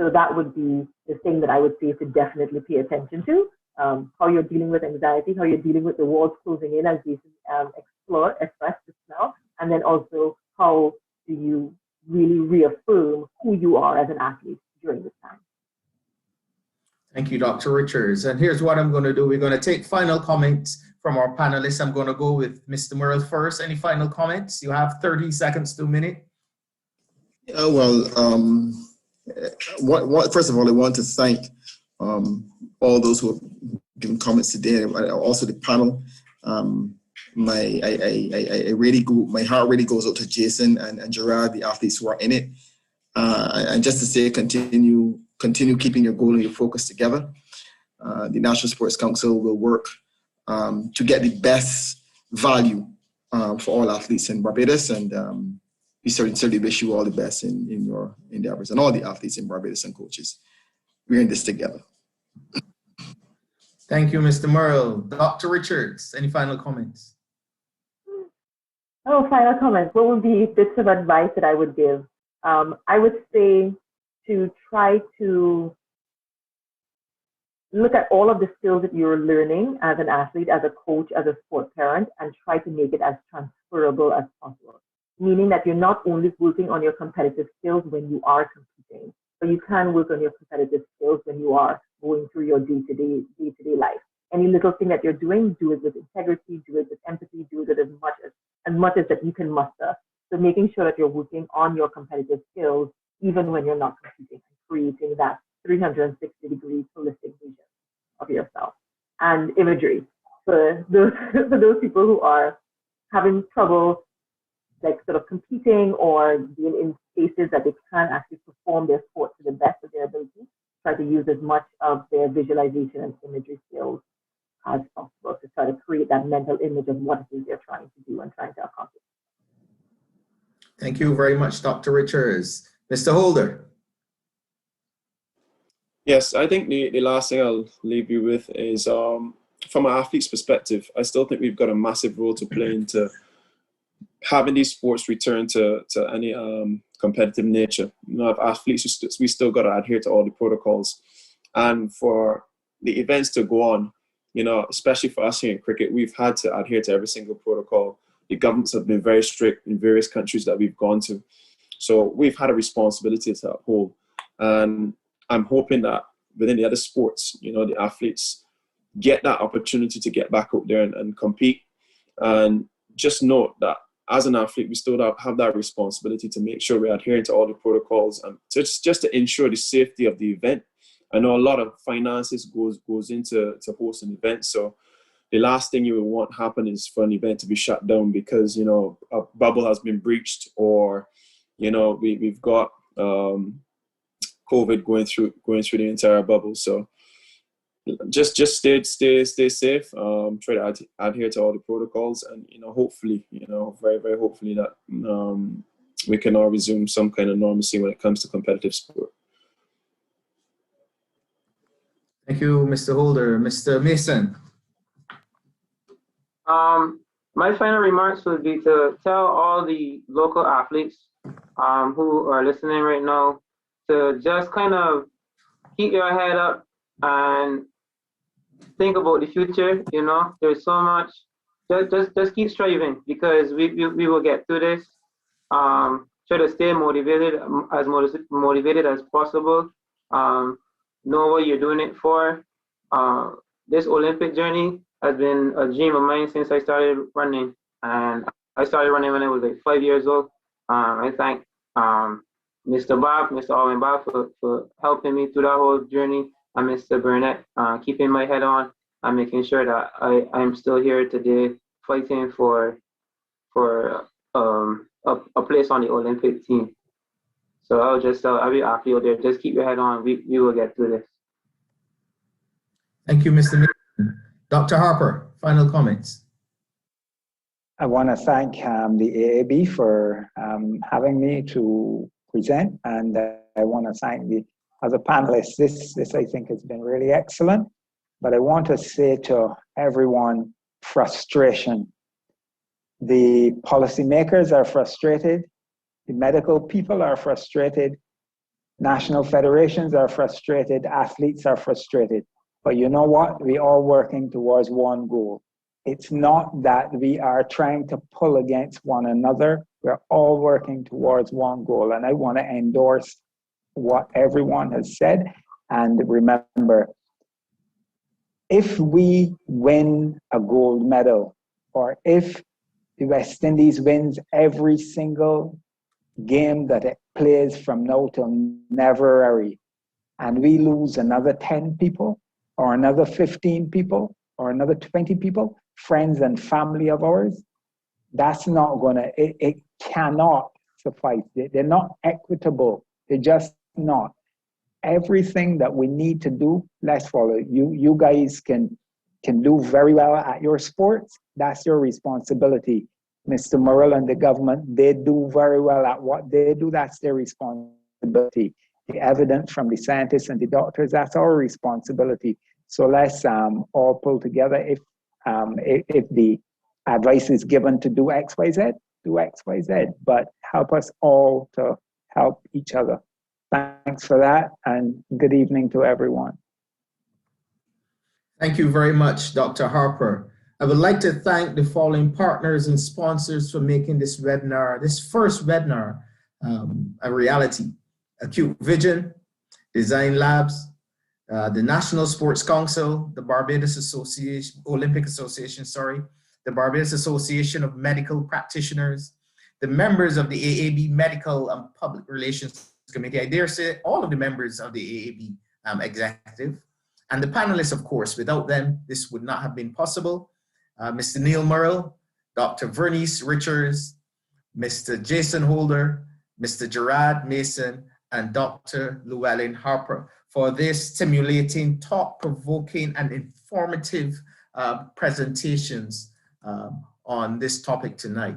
So that would be the thing that I would say to definitely pay attention to. How you're dealing with anxiety, how you're dealing with the walls closing in, as Jason expressed just now, and then also how do you really reaffirm who you are as an athlete during this time. Thank you, Dr. Richards. And here's what I'm going to do. We're going to take final comments from our panelists. I'm going to go with Mr. Murrell first. Any final comments? You have 30 seconds to a minute. First of all, I want to thank all those who have given comments today, and also the panel. My heart really goes out to Jason and Gerard, the athletes who are in it, and just to say, continue keeping your goal and your focus together. The National Sports Council will work to get the best value for all athletes in Barbados, and we certainly wish you all the best in your endeavors, and all the athletes in Barbados and coaches. We're in this together. Thank you, Mr. Murrell. Dr. Richards, any final comments? Oh, final comments. What would be bits of advice that I would give? I would say to try to look at all of the skills that you're learning as an athlete, as a coach, as a sport parent, and try to make it as transferable as possible. Meaning that you're not only working on your competitive skills when you are competing, but you can work on your competitive skills when you are going through your day-to-day life. Any little thing that you're doing, do it with integrity, do it with empathy, do it with as much as that you can muster. So making sure that you're working on your competitive skills even when you're not competing, and creating that 360-degree holistic vision of yourself. And imagery for those people who are having trouble like sort of competing or being in spaces that they can actually perform their sport to the best of their ability, try to use as much of their visualization and imagery skills as possible to try to create that mental image of what it is they're trying to do and trying to accomplish. Thank you very much, Dr. Richards. Mr. Holder. Yes, I think the last thing I'll leave you with is from an athlete's perspective, I still think we've got a massive role to play into having these sports return to any competitive nature. You know, if athletes, we still got to adhere to all the protocols. And for the events to go on, you know, especially for us here in cricket, we've had to adhere to every single protocol. The governments have been very strict in various countries that we've gone to. So we've had a responsibility to uphold. And I'm hoping that within the other sports, you know, the athletes get that opportunity to get back out there and compete. And just note that as an athlete, we still have that responsibility to make sure we're adhering to all the protocols and just to ensure the safety of the event. I know a lot of finances goes into hosting events. So the last thing you would want happen is for an event to be shut down because, you know, a bubble has been breached, or, you know, we've got COVID going through the entire bubble. So just stay safe. Try to adhere to all the protocols, and, you know, hopefully, you know, very, very hopefully that we can all resume some kind of normalcy when it comes to competitive sport. Thank you, Mr. Holder. Mr. Mason. My final remarks would be to tell all the local athletes who are listening right now to just kind of keep your head up and think about the future. You know, there's so much. Just keep striving, because we will get through this. Try to stay motivated, as motivated as possible. Know what you're doing it for. This Olympic journey has been a dream of mine since I started running, and I started running when I was like 5 years old. I thank Mr. Bob, Mr. Alwyn Bob for helping me through that whole journey, and Mr. Burnett keeping my head on and making sure that I'm still here today fighting for a place on the Olympic team. So I'll just tell every athlete out there, just keep your head on. We will get through this. Thank you, Mr. Mason. Dr. Harper, final comments. I want to thank the AAB for having me to present, and I want to thank the other panelists. This I think has been really excellent, but I want to say to everyone, frustration. The policymakers are frustrated, the medical people are frustrated, national federations are frustrated, athletes are frustrated. But you know what? We're all working towards one goal. It's not that we are trying to pull against one another. We're all working towards one goal. And I want to endorse what everyone has said. And remember, if we win a gold medal, or if the West Indies wins every single game that it plays from now till February, and we lose another 10 people, or another 15 people, or another 20 people, friends and family of ours, that's not gonna, it cannot suffice. They're not equitable. They're just not. Everything that we need to do, let's follow. You guys can do very well at your sports. That's your responsibility. Mr. Morrell and the government, they do very well at what they do. That's their responsibility. The evidence from the scientists and the doctors, that's our responsibility. So let's all pull together. If the advice is given to do X, Y, Z, do X, Y, Z, but help us all to help each other. Thanks for that, and good evening to everyone. Thank you very much, Dr. Harper. I would like to thank the following partners and sponsors for making this webinar, this first webinar, a reality. Acute Vision, Design Labs, the National Sports Council, the Barbados Association, Olympic Association, sorry, the Barbados Association of Medical Practitioners, the members of the AAB Medical and Public Relations Committee, I dare say all of the members of the AAB executive, and the panelists, of course. Without them, this would not have been possible. Mr. Neil Murrell, Dr. Vernice Richards, Mr. Jason Holder, Mr. Gerard Mason, and Dr. Llewellyn Harper for this stimulating, thought-provoking, and informative presentations on this topic tonight.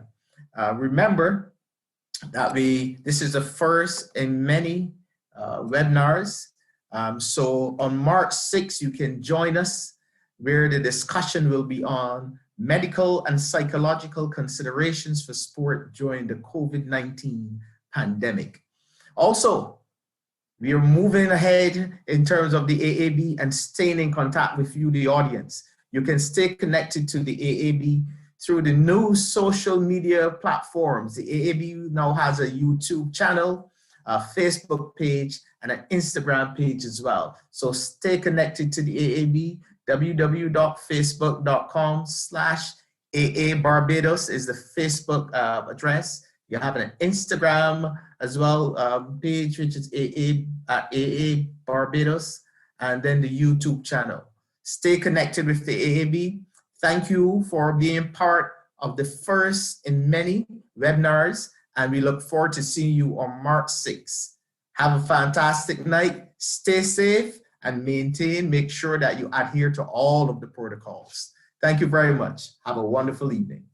Remember that this is the first in many webinars. So on March 6th, you can join us, where the discussion will be on medical and psychological considerations for sport during the COVID-19 pandemic. Also, we are moving ahead in terms of the AAB and staying in contact with you, the audience. You can stay connected to the AAB through the new social media platforms. The AAB now has a YouTube channel, a Facebook page, and an Instagram page as well. So stay connected to the AAB. www.facebook.com/AA Barbados is the Facebook address. You have an Instagram as well page, which is AA Barbados, and then the YouTube channel. Stay connected with the AAB. Thank you for being part of the first in many webinars, and we look forward to seeing you on March 6th. Have a fantastic night. Stay safe and make sure that you adhere to all of the protocols. Thank you very much. Have a wonderful evening.